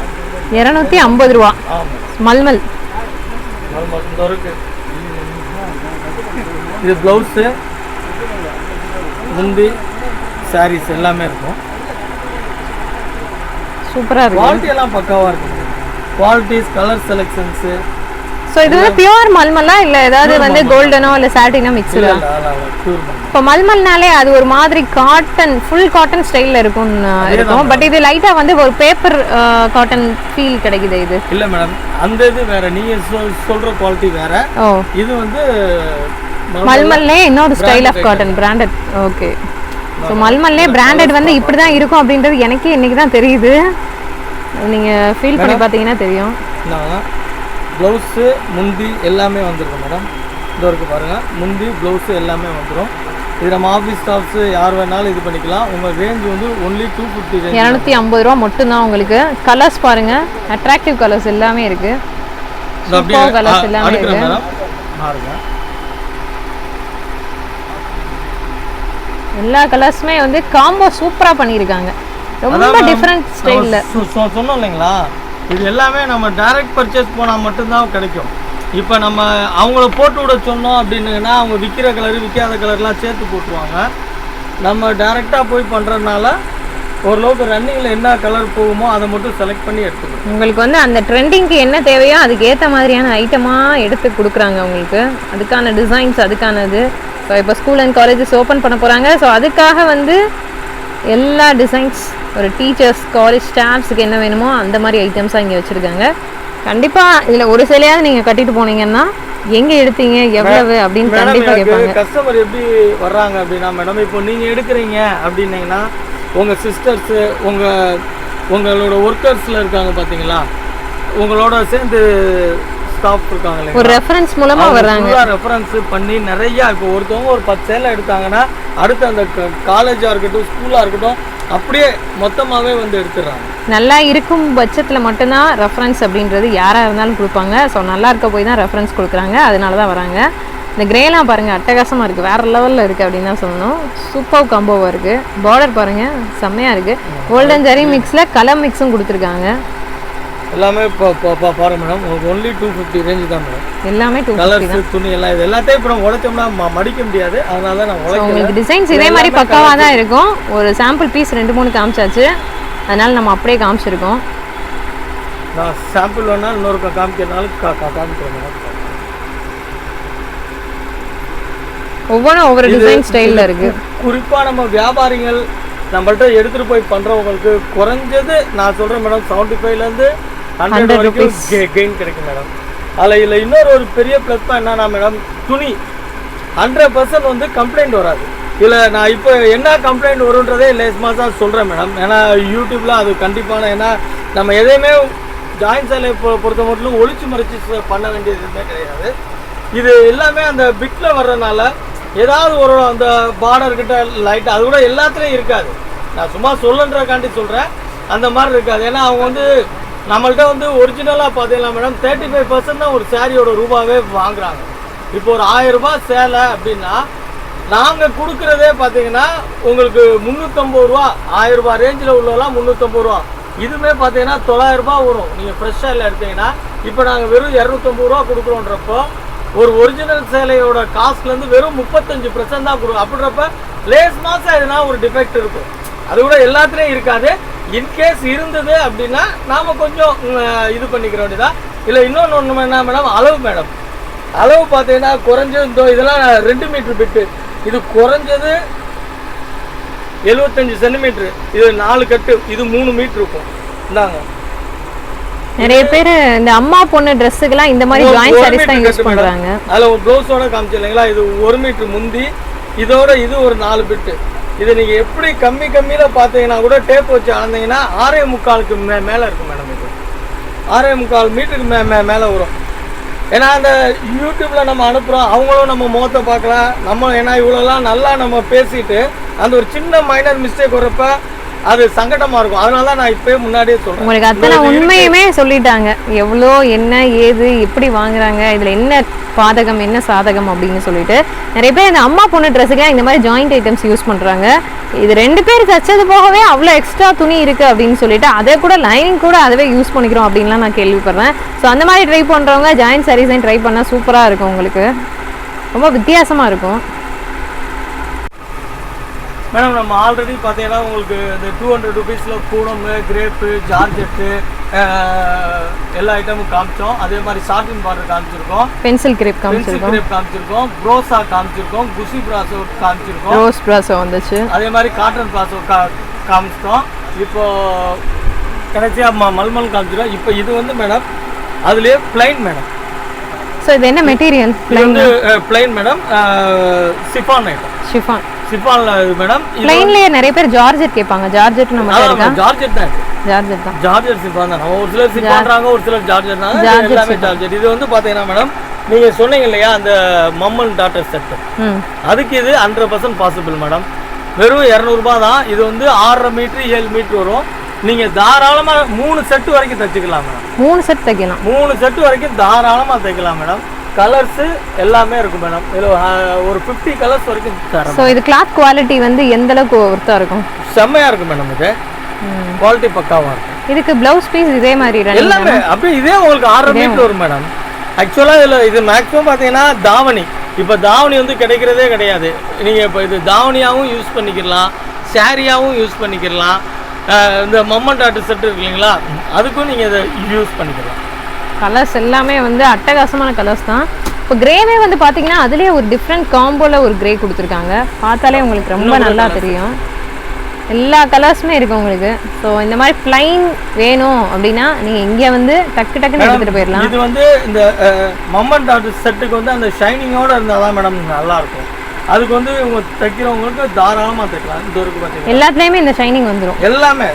250 ரூபா மல்மல். மல்மல் இந்த இருக்கு. இது ப்ளவுஸு, முந்தி, சாரீஸ் எல்லாமே இருக்கும். சூப்பராக இருக்கும். குவாலிட்டி எல்லாம் பக்காவாக இருக்கும். Qualities, colour செலெக்ஷன்ஸு. ஸோ இது வந்து பியூர் மல்மலா இல்லை ஏதாவது வந்து கோல்டனோ இல்லை சாட்டினோ மிக்ஸ்டா? இப்போ மல்மல்னாலே அது ஒரு மாதிரி காட்டன், ஃபுல் காட்டன் ஸ்டைலில் இருக்கும். பட் இது லைட்டாக வந்து ஒரு பேப்பர் காட்டன் ஃபீல் கிடைக்குது. இது இல்லை மேடம், அந்த இது வேற. நீங்கள் சொல்கிற குவாலிட்டி வேற. ஓ, இது வந்து மல்மல்லே இன்னொரு style of cotton branded. Okay. So மல்மல்லே பிராண்டட் வந்து இப்படி தான் இருக்கும் அப்படின்றது எனக்கே இன்னைக்கு தான் தெரியுது. நீங்கள் ஃபீல் பண்ணி பார்த்தீங்கன்னா தெரியும். ப்ளவுஸு, முந்தி எல்லாமே வந்துருக்கும் மேடம். இது வரைக்கும் பாருங்கள், முந்தி ப்ளவுஸு எல்லாமே வந்துடும். இது நம்ம ஆஃபீஸ் ஸ்டாஃப்ஸு யார் வேணாலும் இது பண்ணிக்கலாம். உங்கள் ரேஞ்ச் வந்து ஒன்லி 250 ரேஞ்ச். 250 ரூபா மட்டும்தான் உங்களுக்கு. கலர்ஸ் பாருங்கள், அட்ராக்டிவ் கலர்ஸ் எல்லாமே இருக்குது. கலர்ஸ் எல்லாமே இருக்குது. எல்லா கலர்ஸுமே வந்து காம்போ சூப்பராக பண்ணியிருக்காங்க. ரொம்ப டிஃப்ரெண்ட் ஸ்டைலில் சொன்னோம் இல்லைங்களா. இது எல்லாமே நம்ம டைரக்ட் பர்ச்சேஸ் போனால் மட்டும்தான் கிடைக்கும். இப்போ நம்ம அவங்கள போட்டு விட சொன்னோம் அப்படின்னா அவங்க விற்கிற கலரு விற்காத கலர்லாம் சேர்த்து போட்டுருவாங்க. நம்ம டைரெக்டாக போய் பண்ணுறதுனால ஓரளவுக்கு ரன்னிங்கில் என்ன கலர் போகுமோ அதை மட்டும் செலக்ட் பண்ணி எடுத்துக்கணும். உங்களுக்கு வந்து அந்த ட்ரெண்டிங்க்கு என்ன தேவையோ அதுக்கு ஏற்ற மாதிரியான ஐட்டமாக எடுத்து கொடுக்குறாங்க உங்களுக்கு. அதுக்கான டிசைன்ஸ், அதுக்கானது. ஸோ இப்போ ஸ்கூல் அண்ட் காலேஜஸ் ஓப்பன் பண்ண போகிறாங்க. ஸோ அதுக்காக வந்து எல்லா டிசைன்ஸ், ஒரு டீச்சர்ஸ், காலேஜ் ஸ்டாஃப்ஸுக்கு என்ன வேணுமோ அந்த மாதிரி ஐட்டம்ஸாக இங்கே வச்சுருக்காங்க. கண்டிப்பாக இதில் ஒரு சிலையாவது நீங்கள் கட்டிட்டு போனீங்கன்னா எங்கே எடுத்தீங்க, எவ்வளவு அப்படின்னு கண்டிப்பாக கேட்பாங்க. கஸ்டமர் எப்படி வர்றாங்க அப்படின்னா மேடம், இப்போ நீங்கள் எடுக்கிறீங்க அப்படின்னீங்கன்னா உங்கள் சிஸ்டர்ஸு, உங்களோட ஒர்க்கர்ஸில் இருக்காங்க பார்த்தீங்களா, உங்களோட சேர்ந்து ஸ்டாஃப் இருக்காங்க இல்லையா, ஒரு ரெஃபரன்ஸ் மூலமாக வர்றாங்க. ரெஃபரன்ஸ் பண்ணி நிறையா, இப்போ ஒருத்தவங்க ஒரு 10 சேலை எடுத்தாங்கன்னா அடுத்து அந்த காலேஜாக இருக்கட்டும், ஸ்கூலாக இருக்கட்டும், அப்படியே மொத்தமாகவே வந்து எடுத்துடுறாங்க. நல்லா இருக்கும் பட்சத்தில் மட்டும்தான் ரெஃபரன்ஸ் அப்படின்றது யாராக இருந்தாலும் கொடுப்பாங்க. ஸோ நல்லா இருக்க போய் தான் ரெஃபரன்ஸ் கொடுக்குறாங்க. அதனால தான் வராங்க. இந்த கிரேலாம் பாருங்கள், அட்டகாசமாக இருக்குது, வேறு லெவலில் இருக்குது அப்படின்னு தான் சொல்லணும். சூப்பர் காம்போவாக இருக்குது. பார்டர் பாருங்கள், செம்மையாக இருக்குது. கோல்டன் ஜரி மிக்ஸில் கலர் மிக்ஸும் கொடுத்துருக்காங்க. எல்லாமே பாருங்க மேடம், ஒன்லி 250 ரேஞ்சு தான் மேடம். எல்லாமே 250 தான். துணி எல்லாம் இது எல்லாத்தையும் இப்போ நம்ம உடைச்சோம்னா மடிக்க முடியாது. அதனால தான் நான் உடைக்கிறேன். உங்களுக்கு டிசைன்ஸ் இதே மாதிரி பக்காவாக தான் இருக்கும். ஒரு சாம்பிள் பீஸ் 2-3 காமிச்சாச்சு, அதனால நம்ம அப்படியே காமிச்சிருக்கோம். நான் சாம்பிள் வேணாலும் இன்னொரு காமிக்கிறதுனாலும் காமிக்கிறேன் மேடம். ஒவ்வொன்றும் ஒவ்வொரு டிசைன் ஸ்டைலில் இருக்குது. குறிப்பாக நம்ம வியாபாரிகள் நம்மள்ட்ட எடுத்துகிட்டு போய் பண்ணுறவங்களுக்கு குறைஞ்சது நான் சொல்கிறேன் மேடம், 75லேருந்து 100 வரைக்கும் கெயின் கிடைக்கும் மேடம். அதில் இல்லை இன்னொரு பெரிய ப்ளஸ் பாயிண்ட் என்னன்னா மேடம், துணி 100% வந்து கம்ப்ளைண்ட் வராது. இதில் நான் இப்போ என்ன கம்ப்ளைண்ட் வருன்றதே லேஸ்மாக தான் சொல்கிறேன் மேடம். ஏன்னா யூடியூப்பில் அது கண்டிப்பான, ஏன்னா நம்ம எதையுமே ஜாயின் சேலை பொறுத்த மட்டும் ஒழிச்சு மறைச்சி பண்ண வேண்டியது எதுவுமே கிடையாது. இது எல்லாமே அந்த பிட்டில் வர்றதுனால ஏதாவது ஒரு அந்த பார்டர்கிட்ட லைட்டாக, அது கூட எல்லாத்துலேயும் இருக்காது. நான் சும்மா சொல்லுன்றக்காண்டி சொல்கிறேன், அந்த மாதிரி இருக்காது. ஏன்னா அவங்க வந்து நம்மள்கிட்ட வந்து ஒரிஜினலாக பார்த்தீங்கன்னா மேடம் 35% தான் ஒரு சாரியோட ரூபாவே வாங்குறாங்க. இப்போ ஒரு 1000 ரூபாய் சேலை அப்படின்னா நாங்கள் கொடுக்குறதே பார்த்தீங்கன்னா உங்களுக்கு 350 ரூபா, 1000 ரூபாய் ரேஞ்சில் உள்ளதெல்லாம் 350 ரூபா. இதுவுமே பார்த்தீங்கன்னா 900 ரூபாய் வரும் நீங்கள் ஃப்ரெஷ்ஷாக இல்லை எடுத்தீங்கன்னா. இப்போ நாங்கள் வெறும் 250 ரூபா கொடுக்குறோன்றப்போ ஒரு ஒரிஜினல் சேலையோட காஸ்ட்லேருந்து வெறும் 35% தான் கொடுக்கும். அப்படின்றப்ப லேஸ் மாதம் எதுனா ஒரு டிஃபெக்ட் இருக்கும், அது கூட எல்லாத்துலேயும் இருக்காது. இன்கேஸ் இருந்தது அப்படின்னா நாம் கொஞ்சம் இது பண்ணிக்கிற வேண்டியதான். இல்லை இன்னொன்று ஒன்று என்ன மேடம், அளவு மேடம், அளவு பார்த்தீங்கன்னா குறைஞ்சது இந்த இதெல்லாம் 2 மீட்டர் பிட்டு, இது குறைஞ்சது 75 சென்டிமீட்டர், இது 4 கட்டு, இது 3 மீட்டர் இருக்கும். இந்தாங்க நிறைய பேர் இந்த அம்மா பொண்ணு ட்ரெஸ்ஸுக்கெல்லாம் இந்த மாதிரி ஜாயின் சாரீஸ் தான் யூஸ் பண்றாங்க. அதுல ஒரு ப்ளவுஸோட காமிச்சு இல்லைங்களா, இது 1 மீட்டர் முந்தி, இதோட இது ஒரு 4 பிட்டு. இது நீங்க எப்படி கம்மியில பார்த்தீங்கன்னா கூட டேப் வச்சு அளந்தீங்கன்னா 6.25க்கு மேல இருக்கும் மேடம். இது 6.25 மீட்டருக்கு மேல வரும். ஏன்னா அந்த யூடியூப்ல நம்ம அனுப்புறோம், அவங்களும் நம்ம முகத்தை பார்க்கலாம் நம்ம. ஏன்னா இவ்வளோலாம் நல்லா நம்ம பேசிட்டு அந்த ஒரு சின்ன மைனர் மிஸ்டேக் வரப்ப அது சங்கடமா இருக்கும். அதனால தான் நான் இப்பயே முன்னாடியே சொல்றேன். உங்களுக்கு அத்தனை உண்மையுமே சொல்லிட்டாங்க, எவ்வளோ என்ன ஏது எப்படி வாங்குறாங்க, இதுல என்ன பாதகம் என்ன சாதகம் அப்படின்னு சொல்லிட்டு. நிறைய பேர் இந்த அம்மா பொண்ணு ட்ரெஸ்ஸுக்கு இந்த மாதிரி ஜாயிண்ட் ஐட்டம்ஸ் யூஸ் பண்றாங்க. இது 2 பேர் தச்சது போகவே அவ்வளோ எக்ஸ்ட்ரா துணி இருக்கு அப்படின்னு சொல்லிட்டு அதை கூட லைனிங் கூட அதுவே யூஸ் பண்ணிக்கிறோம் அப்படின்லாம் நான் கேள்விப்படுறேன். ஸோ அந்த மாதிரி ட்ரை பண்றவங்க ஜாயிண்ட் சாரீஸையும் ட்ரை பண்ணா சூப்பரா இருக்கும், உங்களுக்கு ரொம்ப வித்தியாசமா இருக்கும். மேடம் நம்ம ஆல்ரெடி பார்த்தீங்கன்னா உங்களுக்கு இந்த 200 ருபீஸில் பூனம், கிரேப்பு, ஜார்ஜெட்டு எல்லா ஐட்டமும் காமிச்சோம். அதே மாதிரி சாட்டின் பார்டர் காமிச்சிருக்கோம், பென்சில் கிரேப் காமிச்சிருக்கோம், ப்ரோஸா காமிச்சிருக்கோம், குசி பிராசோ காமிச்சிருக்கோம், ரோஸ் பிராசோ வந்துச்சு. அதே மாதிரி காட்டன் பிராசோ காமிச்சிட்டோம். இப்போ கடைசியாக மல்மல் காமிச்சிருக்கோம். இப்போ இது வந்து மேடம் அதுலேயே பிளைன் மேடம். ஸோ இது என்ன material? Plain madam, chiffon item. சிஃபான்ல இது மேடம். பிளைன்லயே நிறைய பேர் ஜார்ஜெட் கேட்பாங்க. ஜார்ஜெட் நம்ம இருக்கா? ஜார்ஜெட் தான். ஜார்ஜெட் சிஃபான் தான். ஒரு சிலர் சிஃபான்றாங்க, ஒரு சிலர் ஜார்ஜெட் தான். எல்லாமே ஜார்ஜெட். இது வந்து பாத்தீங்கன்னா மேடம் நீங்க சொன்னீங்க இல்லையா அந்த மம்மன் டாட்டர் செட், அதுக்கு இது 100% பாசிபிள் மேடம். வெறும் 200 ரூபாய் தான். இது வந்து 6.5 மீட்டர் 7 மீட்டர் வரும். நீங்க தாராளமா 3 செட் வரைக்கும் தைச்சுக்கலாம் மேடம். 3 செட் தைக்கலாம். 3 செட் வரைக்கும் தாராளமா தைக்கலாம் மேடம். கலர்ஸ் எல்லாமே இருக்கும் மேடம். இதுல ஒரு 50 கலர்ஸ் வரைக்கும் தரேன். சோ இது கிளாத் குவாலிட்டி வந்து எந்த அளவுக்கு ஒர்த்தா இருக்கும்? செம்மையா இருக்கும் மேடம். இது குவாலிட்டி பக்காவா இருக்கும். இதுக்கு ப்ளவுஸ் பீஸ் இதே மாதிரி எல்லாமே அப்படியே இதே உங்களுக்கு 6.5 மீட்டர் வரும் மேடம். ஆக்சுவலா இது மேக்ஸிமம் பாத்தீங்கன்னா தாவணி. இப்போ தாவணி வந்து கிடைக்கிறதே கிடையாது. நீங்க இப்போ இது தாவணியாவும் யூஸ் பண்ணிக்கலாம், சாரியாவும் யூஸ் பண்ணிக்கலாம். இந்த மம்மன் டாட்டு செட் இருக்கு இல்லைங்களா, அதுக்கும் நீங்க இதை யூஸ் பண்ணிக்கலாம். கலர்ஸ் எல்லாமே வந்து அட்டகாசமான கலர்ஸ் தான். இப்போ கிரேவே வந்து பார்த்தீங்கன்னா அதுலேயே ஒரு டிஃப்ரெண்ட் காம்போவில் ஒரு கிரே கொடுத்துருக்காங்க. பார்த்தாலே உங்களுக்கு ரொம்ப நல்லா தெரியும். எல்லா கலர்ஸுமே இருக்குது உங்களுக்கு. ஸோ இந்த மாதிரி பிளைன் வேணும் அப்படின்னா நீங்கள் இங்கே வந்து டக்குன்னு எடுத்துகிட்டு போயிடலாம். இது வந்து இந்த மம்மன் டாட்டு செட்டுக்கு வந்து அந்த ஷைனிங்கோடு இருந்தால் தான் மேடம் நல்லாயிருக்கும். அதுக்கு வந்து இவங்க தைக்கிறவங்களுக்கு தாராளமாக தைக்கலாம். இது வரைக்கும் பார்த்தீங்கன்னா எல்லாத்துலேயுமே இந்த ஷைனிங் வந்துடும். எல்லாமே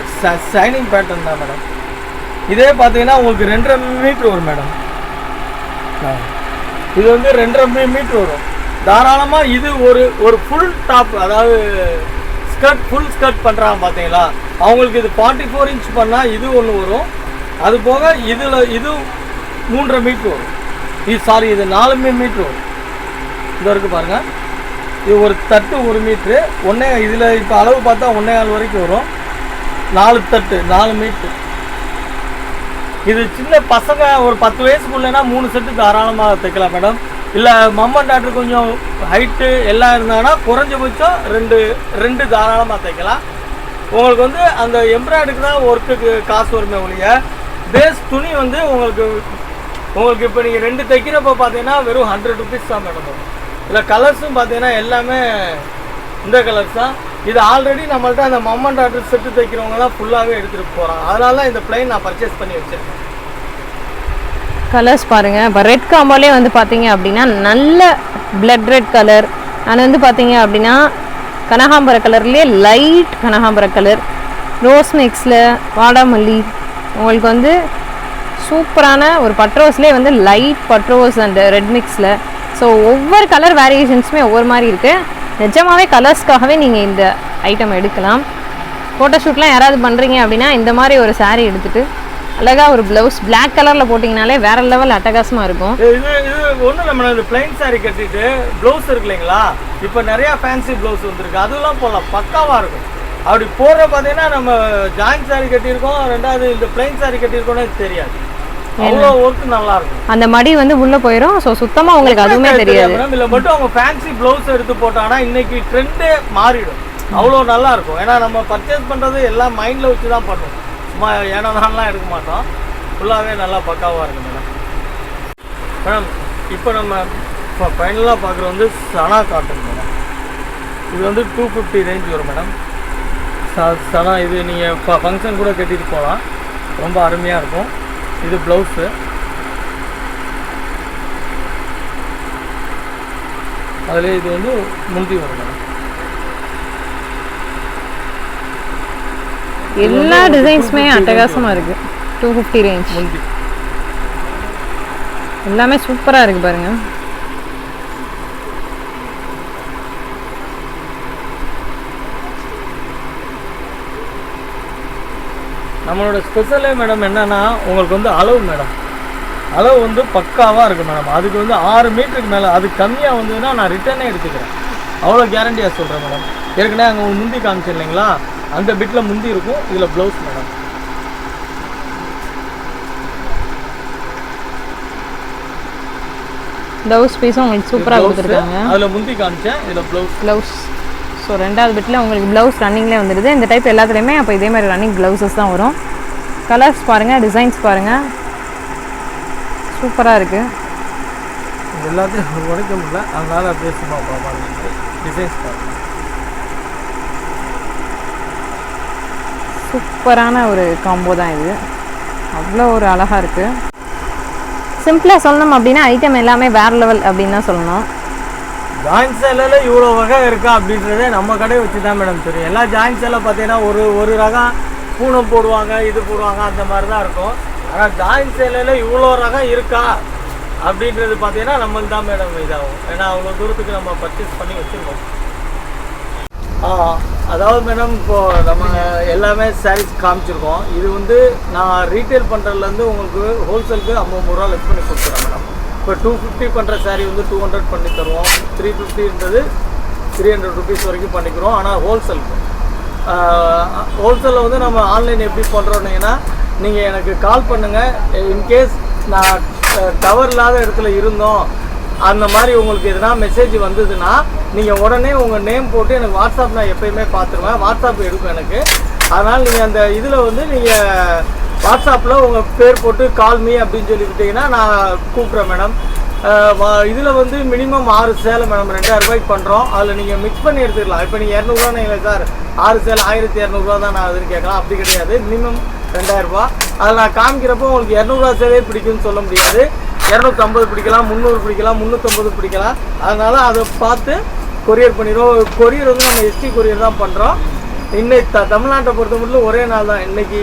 ஷைனிங் பேட்டர்ன் தான் மேடம். இதே பார்த்தீங்கன்னா உங்களுக்கு 2.5 மீட்டர் வரும் மேடம். இது வந்து 2.5 மீட்டர் வரும் தாராளமாக. இது ஒரு ஃபுல் டாப், அதாவது ஸ்கர்ட், ஃபுல் ஸ்கர்ட் பண்ணுறாங்க பார்த்தீங்களா, அவங்களுக்கு இது 44 இன்ச் பண்ணால் இது ஒன்று வரும். அது போக இதில் இது 3.5 மீட்டர் வரும். இது 4 மீட்டர் வரும். இது வரைக்கும் பாருங்கள். இது ஒரு தட்டு 1 மீட்ரு இதில் இப்போ அளவு பார்த்தா 1.25 வரைக்கும் வரும். 4 தட்டு 4 மீட்ரு. இது சின்ன பசங்க ஒரு 10 வயசுக்குள்ளேனா 3 செட்டு தாராளமாக தைக்கலாம் மேடம். இல்லை மம்மன் டாக்டர் கொஞ்சம் ஹைட்டு எல்லாம் இருந்தாங்கன்னா குறைஞ்சபட்சம் 2 தாராளமாக தைக்கலாம். உங்களுக்கு வந்து அந்த எம்ப்ராய்டரிக்கு தான் ஒர்க்குக்கு காசு வருமே ஒழிய பேஸ் துணி வந்து உங்களுக்கு இப்போ நீங்கள் 2 தைக்கிறப்போ பார்த்தீங்கன்னா வெறும் 100 ருபீஸ் தான் மேடம் வரும். இதில் கலர்ஸும் பார்த்தீங்கன்னா எல்லாமே இந்த கலர்ஸ் தான். இது ஆல்ரெடி நம்மள்ட்ட அந்த மம்மன் டாக்டர் செட்டு தைக்கிறவங்க தான் ஃபுல்லாகவே எடுத்துகிட்டு போகிறாங்க. அதனால தான் இந்த பிளைன் நான் பர்ச்சேஸ் பண்ணி வச்சுருக்கேன். கலர்ஸ் பாருங்கள். இப்போ ரெட் காம்போலே வந்து பார்த்தீங்க அப்படின்னா நல்ல பிளட் ரெட் கலர், அது வந்து பார்த்தீங்க அப்படின்னா கனகாம்பர கலர்லேயே லைட் கனகாம்பர கலர், ரோஸ் மிக்ஸில் வாடாமல்லி, உங்களுக்கு வந்து சூப்பரான ஒரு பட்ரோஸ்லேயே வந்து லைட் பட்ரோஸ் அண்ட் ரெட் மிக்ஸில். ஸோ ஒவ்வொரு கலர் வேரியேஷன்ஸுமே ஒவ்வொரு மாதிரி இருக்குது. நிஜமாகவே கலர்ஸ்க்காகவே நீங்கள் இந்த ஐட்டம் எடுக்கலாம். ஃபோட்டோஷூட்லாம் யாராவது பண்ணுறீங்க அப்படின்னா இந்த மாதிரி ஒரு சாரீ எடுத்துகிட்டு அழகாக ஒரு ப்ளவுஸ் பிளாக் கலரில் போட்டிங்கனாலே வேறு லெவல் அட்டகாசமாக இருக்கும். இது ஒன்றும் நம்ம இந்த பிளைன் சாரீ கட்டிட்டு ப்ளவுஸ் இருக்கு இல்லைங்களா, இப்போ நிறையா ஃபேன்சி ப்ளவுஸ் வந்துருக்கு, அதெல்லாம் போடலாம், பக்காவாக இருக்கும். அப்படி போடுற பார்த்தீங்கன்னா நம்ம ஜாயிண்ட் சாரீ கட்டியிருக்கோம், 2வது இந்த பிளைன் சாரீ கட்டியிருக்கோன்னே தெரியாது. அவ்வளோ ஒர்க் நல்லா இருக்கும். அந்த மடி வந்து உள்ளே போயிடும். ஸோ சுத்தமாக உங்களுக்கு அதுவுமே தெரியாது. இல்லை மட்டும் அவங்க ஃபேன்சி ப்ளவுஸ் எடுத்து போட்டாங்கன்னா இன்னைக்கு ட்ரெண்டே மாறிடும். அவ்வளோ நல்லா இருக்கும். ஏன்னா நம்ம பர்ச்சேஸ் பண்ணுறது எல்லாம் மைண்டில் வச்சு தான் பண்ணுவோம். சும்மா ஏன்னா நான்லாம் எடுக்க மாட்டோம். ஃபுல்லாகவே நல்லா பக்காவாக இருக்கும் மேடம். மேடம் இப்போ நம்ம இப்போ ஃபைனலாக பார்க்குறது வந்து சனா காட்டன் மேடம். இது வந்து 250 ரேஞ்ச் வரும் மேடம். சனா இது நீங்கள் ஃபங்க்ஷன் கூட கட்டிட்டு போகலாம், ரொம்ப அருமையாக இருக்கும். இது ப்ளவுஸு. அதில் இது வந்து முந்தி வரும் மேடம். எல்லா டிசைன்ஸுமே அட்டகாசமாக இருக்குது. 250 ரேஞ்ச் முந்தி எல்லாமே சூப்பராக இருக்குது பாருங்கள். நம்மளோட ஸ்பெஷலே மேடம் என்னென்னா உங்களுக்கு வந்து அளவு மேடம், அளவு வந்து பக்காவாக இருக்குது மேடம். அதுக்கு வந்து 6 மீட்டருக்கு மேலே, அது கம்மியாக வந்ததுன்னா நான் ரிட்டர்னே எடுத்துக்கிறேன், அவ்வளோ கேரண்டியாக சொல்கிறேன் மேடம். ஏற்கனவே அங்கே முந்தி காமிச்சு இல்லைங்களா, அந்த பிட்டில் முந்தி இருக்கும், இதில் ப்ளவுஸ் மேடம். ப்ளவுஸ் பீஸும் உங்களுக்கு சூப்பராக கொடுத்துருக்காங்க. அதில் முந்தி காமிச்சேன், இதில் ப்ளவுஸ். ஸோ 2வது பிட்டில் உங்களுக்கு ப்ளவுஸ் ரன்னிங்லேயே வந்துடுது. இந்த டைப் எல்லாத்துலேயுமே அப்போ இதே மாதிரி ரன்னிங் ப்ளவுசஸ் தான் வரும். கலர்ஸ் பாருங்கள், டிசைன்ஸ் பாருங்கள், சூப்பராக இருக்குது. எல்லாத்தையும் உடைக்க முடியல, அதனால் அப்படியே சும்மா பாருங்க. டிசைன்ஸ் பாருங்கள், சூப்பரான ஒரு காம்போ தான் இது. அவ்வளோ ஒரு அழகாக இருக்குது. சிம்பிளாக சொல்லணும் அப்படின்னா ஐட்டம் எல்லாமே வேறு லெவல் அப்படின்னு தான் சொல்லணும். ஜாயின்ட் சேலில் இவ்வளோ வகை இருக்கா அப்படின்றதே நம்ம கடையை வச்சு தான் மேடம் தெரியும். எல்லா ஜாயின்ட் சேலில் பார்த்தீங்கன்னா ஒரு ரகம் பூனம் போடுவாங்க, இது போடுவாங்க, அந்த மாதிரி தான் இருக்கும். ஆனால் ஜாயின்ட் சேலில் இவ்வளோ ரகம் இருக்கா அப்படின்றது பார்த்தீங்கன்னா நம்மளுக்கு தான் மேடம் இதாகும். ஏன்னா அவ்வளோ தூரத்துக்கு நம்ம பர்ச்சேஸ் பண்ணி வச்சுருக்கோம். அதாவது மேடம் இப்போது நம்ம எல்லாமே சாரீஸ் காமிச்சிருக்கோம். இது வந்து நான் ரீட்டைல் பண்ணுறதுலேருந்து உங்களுக்கு ஹோல்சேலுக்கு 50 ரூபா லெஸ் பண்ணி கொடுத்துறேன் மேடம். இப்போ 250 பண்ணுற சாரீ வந்து 200 பண்ணி தருவோம். 350ன்றது 300 ருபீஸ் வரைக்கும் பண்ணிக்கிறோம். ஆனால் ஹோல்சேலில் வந்து நம்ம ஆன்லைன் எப்படி பண்ணுறோன்னீங்கன்னா, நீங்கள் எனக்கு கால் பண்ணுங்கள். இன்கேஸ் நான் டவர் இல்லாத இடத்துல இருந்தோம், அந்த மாதிரி உங்களுக்கு எதுனா மெசேஜ் வந்ததுன்னா நீங்கள் உடனே உங்கள் நேம் போட்டு எனக்கு வாட்ஸ்அப் நான் எப்போயுமே பார்த்துருவேன். வாட்ஸ்அப் எடுக்கும் எனக்கு. அதனால் நீங்கள் அந்த இதில் வந்து நீங்கள் வாட்ஸ்அப்பில் உங்கள் பேர் போட்டு கால் மீ அப்படின்னு சொல்லிக்கிட்டிங்கன்னா நான் கூப்பிட்றேன் மேடம். இதில் வந்து மினிமம் 6 சேலை மேடம் 2000 ரூபாய்க்கு பண்ணுறோம். அதில் நீங்கள் மிக்ஸ் பண்ணி எடுத்துக்கலாம். இப்போ நீங்கள் 200 ரூபா சார் 6 சேலை 1200 ரூபா தான் நான் அதுன்னு கேட்கலாம். அப்படி கிடையாது, மினிமம் 2000 ரூபா. அதில் நான் காமிக்கிறப்போ உங்களுக்கு 200 ரூபா சேலையே பிடிக்குன்னு சொல்ல முடியாது. 250 பிடிக்கலாம், 300 பிடிக்கலாம், 350 பிடிக்கலாம். அதனால் அதை பார்த்து கொரியர் பண்ணிடுவோம். கொரியர் வந்து நம்ம எஸ்டி கொரியர் தான் பண்ணுறோம். இன்னைக்கு தமிழ்நாட்டை பொறுத்த மட்டும் ஒரே நாள் தான். இன்றைக்கி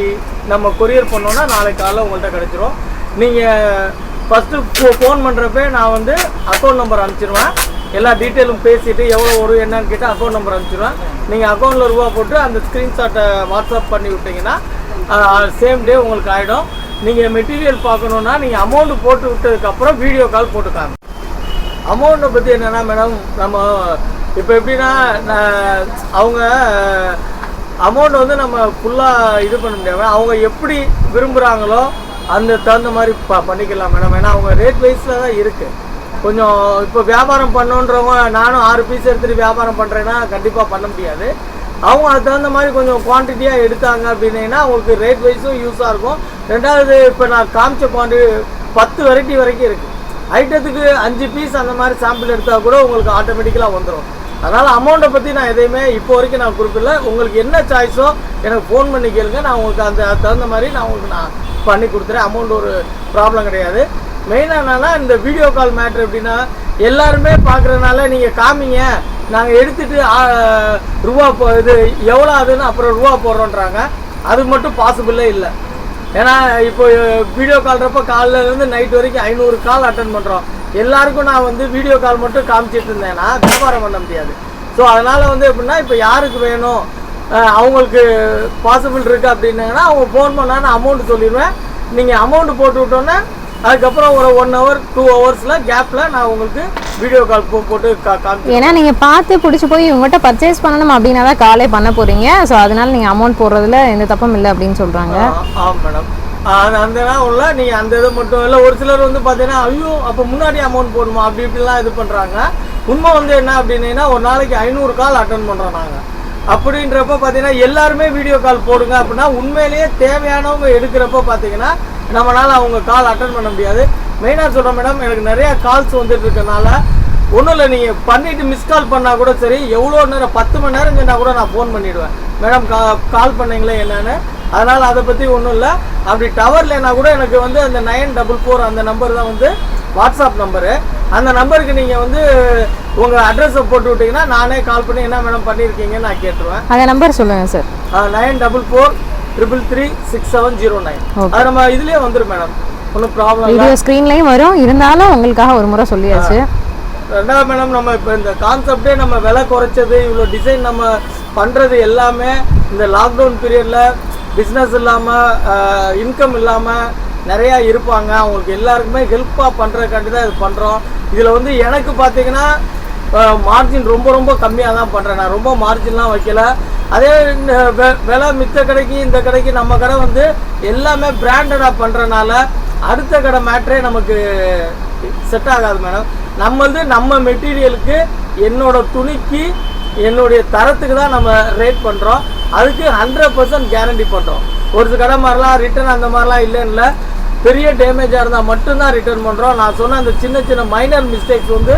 நம்ம கொரியர் பண்ணோன்னா நாளைக்கு காலையில் உங்கள்கிட்ட கிடச்சிரும். நீங்கள் ஃபஸ்ட்டு ஃபோன் பண்ணுறப்ப நான் வந்து அக்கௌண்ட் நம்பர் அனுப்பிச்சிடுவேன். எல்லா டீட்டெயிலும் பேசிவிட்டு எவ்வளோ வரும் என்னன்னு கேட்டு அக்கௌண்ட் நம்பர் அனுப்பிச்சிடுவேன். நீங்கள் அக்கௌண்ட்டில் ரூபா போட்டு அந்த ஸ்க்ரீன்ஷாட்டை வாட்ஸ்அப் பண்ணி விட்டிங்கன்னா சேம் டே உங்களுக்கு ஆகிடும். நீங்கள் மெட்டீரியல் பார்க்கணுன்னா நீங்கள் அமௌண்ட்டு போட்டு விட்டதுக்கப்புறம் வீடியோ கால் போட்டுக்காங்க. அமௌண்ட்டை பற்றி என்னென்னா மேடம், நம்ம இப்போ எப்படின்னா அவங்க அமௌண்ட் வந்து நம்ம ஃபுல்லாக இது பண்ண முடியாது. அவங்க எப்படி விரும்புகிறாங்களோ அந்த தகுந்த மாதிரி பண்ணிக்கலாம் மேடம். ஏன்னா அவங்க ரேட் வைஸில் தான் இருக்குது. கொஞ்சம் இப்போ வியாபாரம் பண்ணோன்றவங்க நானும் 6 பீஸ் எடுத்துகிட்டு வியாபாரம் பண்ணுறேன்னா கண்டிப்பாக பண்ண முடியாது. அவங்க அதுக்கு தகுந்த மாதிரி கொஞ்சம் குவான்டிட்டியாக எடுத்தாங்க அப்படின்னா அவங்களுக்கு ரேட் வைஸும் யூஸாக இருக்கும். 2வது இப்போ நான் காமிச்ச குவான்டிட்டி 10 வெரைட்டி வரைக்கும் இருக்குது. ஐட்டத்துக்கு 5 பீஸ் அந்த மாதிரி சாம்பிள் எடுத்தால் கூட உங்களுக்கு ஆட்டோமேட்டிக்கலாக வந்துடும். அதனால் அமௌண்ட்டை பற்றி நான் எதையுமே இப்போ வரைக்கும் நான் குறிப்பிடல. உங்களுக்கு என்ன சாய்ஸோ எனக்கு ஃபோன் பண்ணி கேளுங்க. நான் உங்களுக்கு அந்த தகுந்த மாதிரி நான் உங்களுக்கு நான் பண்ணி கொடுத்துறேன். அமௌண்ட் ஒரு ப்ராப்ளம் கிடையாது. மெயினாக என்னன்னா இந்த வீடியோ கால் மேட்ரு எப்படின்னா, எல்லாருமே பார்க்குறதுனால நீங்கள் காமிங்க, நாங்கள் எடுத்துகிட்டு ரூபா இது எவ்வளோ ஆகுதுன்னு அப்புறம் ரூபா போடுறோன்றாங்க. அது மட்டும் பாசிபிளே இல்லை. ஏன்னா இப்போ வீடியோ கால்றப்போ காலையிலேருந்து நைட் வரைக்கும் 500 கால் அட்டன் பண்ணுறோம். எல்லாருக்கும் நான் வந்து வீடியோ கால் மட்டும் காமிச்சிட்டு இருந்தேன்னா வியாபாரம் பண்ண முடியாது. ஸோ அதனால் வந்து எப்படின்னா, இப்போ யாருக்கு வேணும் அவங்களுக்கு பாசிபிள் இருக்குது அப்படின்னாங்கன்னா அவங்க ஃபோன் பண்ணால் நான் அமௌண்ட்டு சொல்லிடுவேன். நீங்கள் அமௌண்ட்டு போட்டு விட்டோன்னே அதுக்கப்புறம் ஒரு 1 hour 2 hours கேப்பில் நான் உங்களுக்கு வீடியோ கால் போட்டு காமிச்சு. ஏன்னா நீங்கள் பார்த்து பிடிச்சி போய் இவங்ககிட்ட பர்ச்சேஸ் பண்ணணும் அப்படின்னா தான் காலே பண்ண போகிறீங்க. ஸோ அதனால் நீங்கள் அமௌண்ட் போடுறதுல எந்த தப்பும் இல்லை அப்படின்னு சொல்கிறாங்க. ஆமாம் மேடம். அந்த உள்ள நீங்கள் அந்த இது மட்டும் இல்லை. ஒரு சிலர் வந்து பார்த்தீங்கன்னா ஐயோ அப்போ முன்னாடி அமௌண்ட் போடணுமா அப்படி இப்படிலாம் இது பண்ணுறாங்க. உண்மை வந்து என்ன அப்படின்னா, ஒரு நாளைக்கு 500 கால் அட்டன் பண்ணுறோம் நாங்கள். அப்படின்றப்ப பார்த்தீங்கன்னா எல்லாருமே வீடியோ கால் போடுங்க அப்படின்னா உண்மையிலேயே தேவையானவங்க எடுக்கிறப்ப பார்த்தீங்கன்னா நம்மளால் அவங்க கால் அட்டன் பண்ண முடியாது. மெயினாக சொல்கிறேன் மேடம், எனக்கு நிறையா கால்ஸ் வந்துட்டு இருக்கனால ஒன்றும் இல்லை, நீங்கள் பண்ணிவிட்டு மிஸ் கால் பண்ணால் கூட சரி, எவ்வளோ நேரம் 10 மணி நேரம் சொன்னால் கூட நான் ஃபோன் பண்ணிவிடுவேன். மேடம் கால் பண்ணீங்களே என்னன்னு. அதனால் அதை பற்றி ஒன்றும் இல்லை. அப்படி டவர் இல்லைன்னா கூட எனக்கு வந்து அந்த 944 அந்த நம்பர் தான் வந்து வாட்ஸ்அப் நம்பரு. அந்த நம்பருக்கு நீங்கள் வந்து உங்கள் அட்ரஸை போட்டு விட்டிங்கன்னா நானே கால் பண்ணி என்ன மேடம் பண்ணியிருக்கீங்கன்னு நான் கேட்டுருவேன். அந்த நம்பர் சொல்லுங்கள் சார். 944-333-6709. அது நம்ம இதுலேயே வந்துடும் மேடம், ஒன்றும் ப்ராப்ளம் இல்லை. வீடியோ ஸ்க்ரீன்லேயும் வரும். இருந்தாலும் உங்களுக்காக ஒரு முறை சொல்லியாச்சு. 2வது மேடம், நம்ம இப்போ இந்த கான்செப்டே நம்ம விலை குறைச்சது, இவ்வளோ டிசைன் நம்ம பண்ணுறது எல்லாமே இந்த லாக்டவுன் பீரியடில் பிஸ்னஸ் இல்லாமல் இன்கம் இல்லாமல் நிறையா இருப்பாங்க. அவங்களுக்கு எல்லாருக்குமே ஹெல்ப்பாக பண்ணுறதுக்காண்டி தான் இது பண்ணுறோம். இதில் வந்து எனக்கு பார்த்தீங்கன்னா மார்ஜின் ரொம்ப ரொம்ப கம்மியாக தான் பண்ணுறேன். நான் ரொம்ப மார்ஜின்லாம் வைக்கல. அதே விலை மித்த கடைக்கு இந்த கடைக்கு நம்ம கடை வந்து எல்லாமே பிராண்டடாக பண்ணுறனால அடுத்த கடை மேட்ரே நமக்கு செட் ஆகாது மேடம். நம்ம மெட்டீரியலுக்கு என்னோட துணிக்கு என்னுடைய தரத்துக்கு தான் நம்ம ரேட் பண்ணுறோம். அதுக்கு 100% கேரண்டி பண்ணுறோம். ஒரு கடை மாதிரிலாம் ரிட்டர்ன் அந்த மாதிரிலாம் இல்லைன்னு பெரிய டேமேஜாக இருந்தால் மட்டும்தான் ரிட்டர்ன் பண்ணுறோம். நான் சொன்ன அந்த சின்ன சின்ன மைனர் மிஸ்டேக்ஸ் வந்து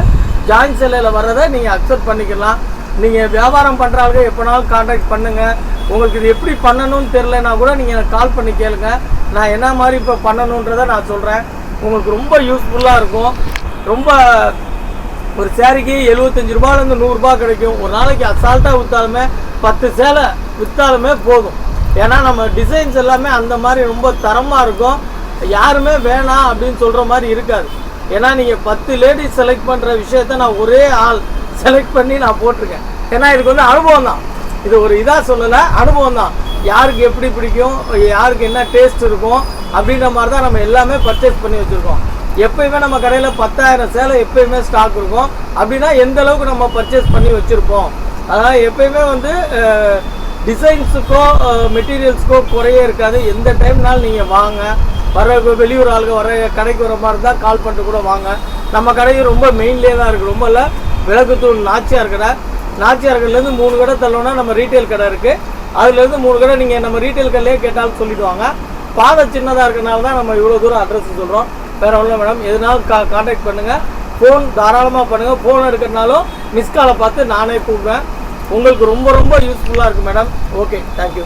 ஜாயின் செல்லையில் வர்றதை நீங்கள் அக்செப்ட் பண்ணிக்கலாம். நீங்கள் வியாபாரம் பண்ணுறாங்க எப்போனாலும் கான்டாக்ட் பண்ணுங்கள். உங்களுக்கு இது எப்படி பண்ணணும்னு தெரிலனா கூட நீங்கள் எனக்கு கால் பண்ணி கேளுங்க. நான் என்ன மாதிரி இப்போ பண்ணணுன்றதை நான் சொல்கிறேன். உங்களுக்கு ரொம்ப யூஸ்ஃபுல்லாக இருக்கும். ரொம்ப ஒரு சேரீக்கு 75 ரூபாயிலேருந்து 100 ரூபா கிடைக்கும். ஒரு நாளைக்கு அசால்ட்டாக விற்றாலுமே 10 சேலை விற்றாலுமே போதும். ஏன்னா நம்ம டிசைன்ஸ் எல்லாமே அந்த மாதிரி ரொம்ப தரமாக இருக்கும். யாருமே வேணாம் அப்படின்னு சொல்கிற மாதிரி இருக்காது. ஏன்னா நீங்கள் 10 லேடிஸ் செலக்ட் பண்ணுற விஷயத்த நான் ஒரே ஆள் செலக்ட் பண்ணி நான் போட்டிருக்கேன். ஏன்னா இதுக்கு வந்து அனுபவம் தான். இது ஒரு இதாக சொல்லலை, அனுபவம் தான். யாருக்கு எப்படி பிடிக்கும், யாருக்கு என்ன டேஸ்ட் இருக்கும் அப்படின்ற மாதிரி தான் நம்ம எல்லாமே பர்ச்சேஸ் பண்ணி வச்சுருக்கோம். எப்பயுமே நம்ம கடையில் 10,000 சேலை எப்பயுமே ஸ்டாக் இருக்கும். அப்படின்னா எந்த அளவுக்கு நம்ம பர்ச்சேஸ் பண்ணி வச்சுருப்போம். அதனால் எப்பயுமே வந்து டிசைன்ஸுக்கோ மெட்டீரியல்ஸுக்கோ குறையே இருக்காது. எந்த டைம்னாலும் நீங்கள் வாங்க. வர வெளியூர் ஆளுங்க வர கடைக்கு வர மாதிரி தான் கால் பண்ணிட்டு கூட வாங்க. நம்ம கடையும் ரொம்ப மெயின்லேயே தான் இருக்குது. ரொம்ப இல்லை, விளக்குத்தூள் நாச்சியார் கடை. நாச்சியார் கடையிலேருந்து 3 கடை தள்ளோன்னா நம்ம ரீட்டைல் கடை இருக்குது. அதுலேருந்து 3 கடை நீங்கள் நம்ம ரீட்டைல் கடையிலே கேட்டாலும் சொல்லிவிடுவாங்க. பாதை சின்னதாக இருக்கிறனால தான் நம்ம இவ்வளோ தூரம் அட்ரஸ் சொல்கிறோம். வேறு ஒன்றும் மேடம். எதுனாலும் கான்டாக்ட் பண்ணுங்கள். ஃபோன் தாராளமாக பண்ணுங்கள். ஃபோன் எடுக்கிறதுனாலும் மிஸ்காலை பார்த்து நானே கூப்பிடுவேன். உங்களுக்கு ரொம்ப ரொம்ப யூஸ்ஃபுல்லாக இருக்குது மேடம். Okay, thank you.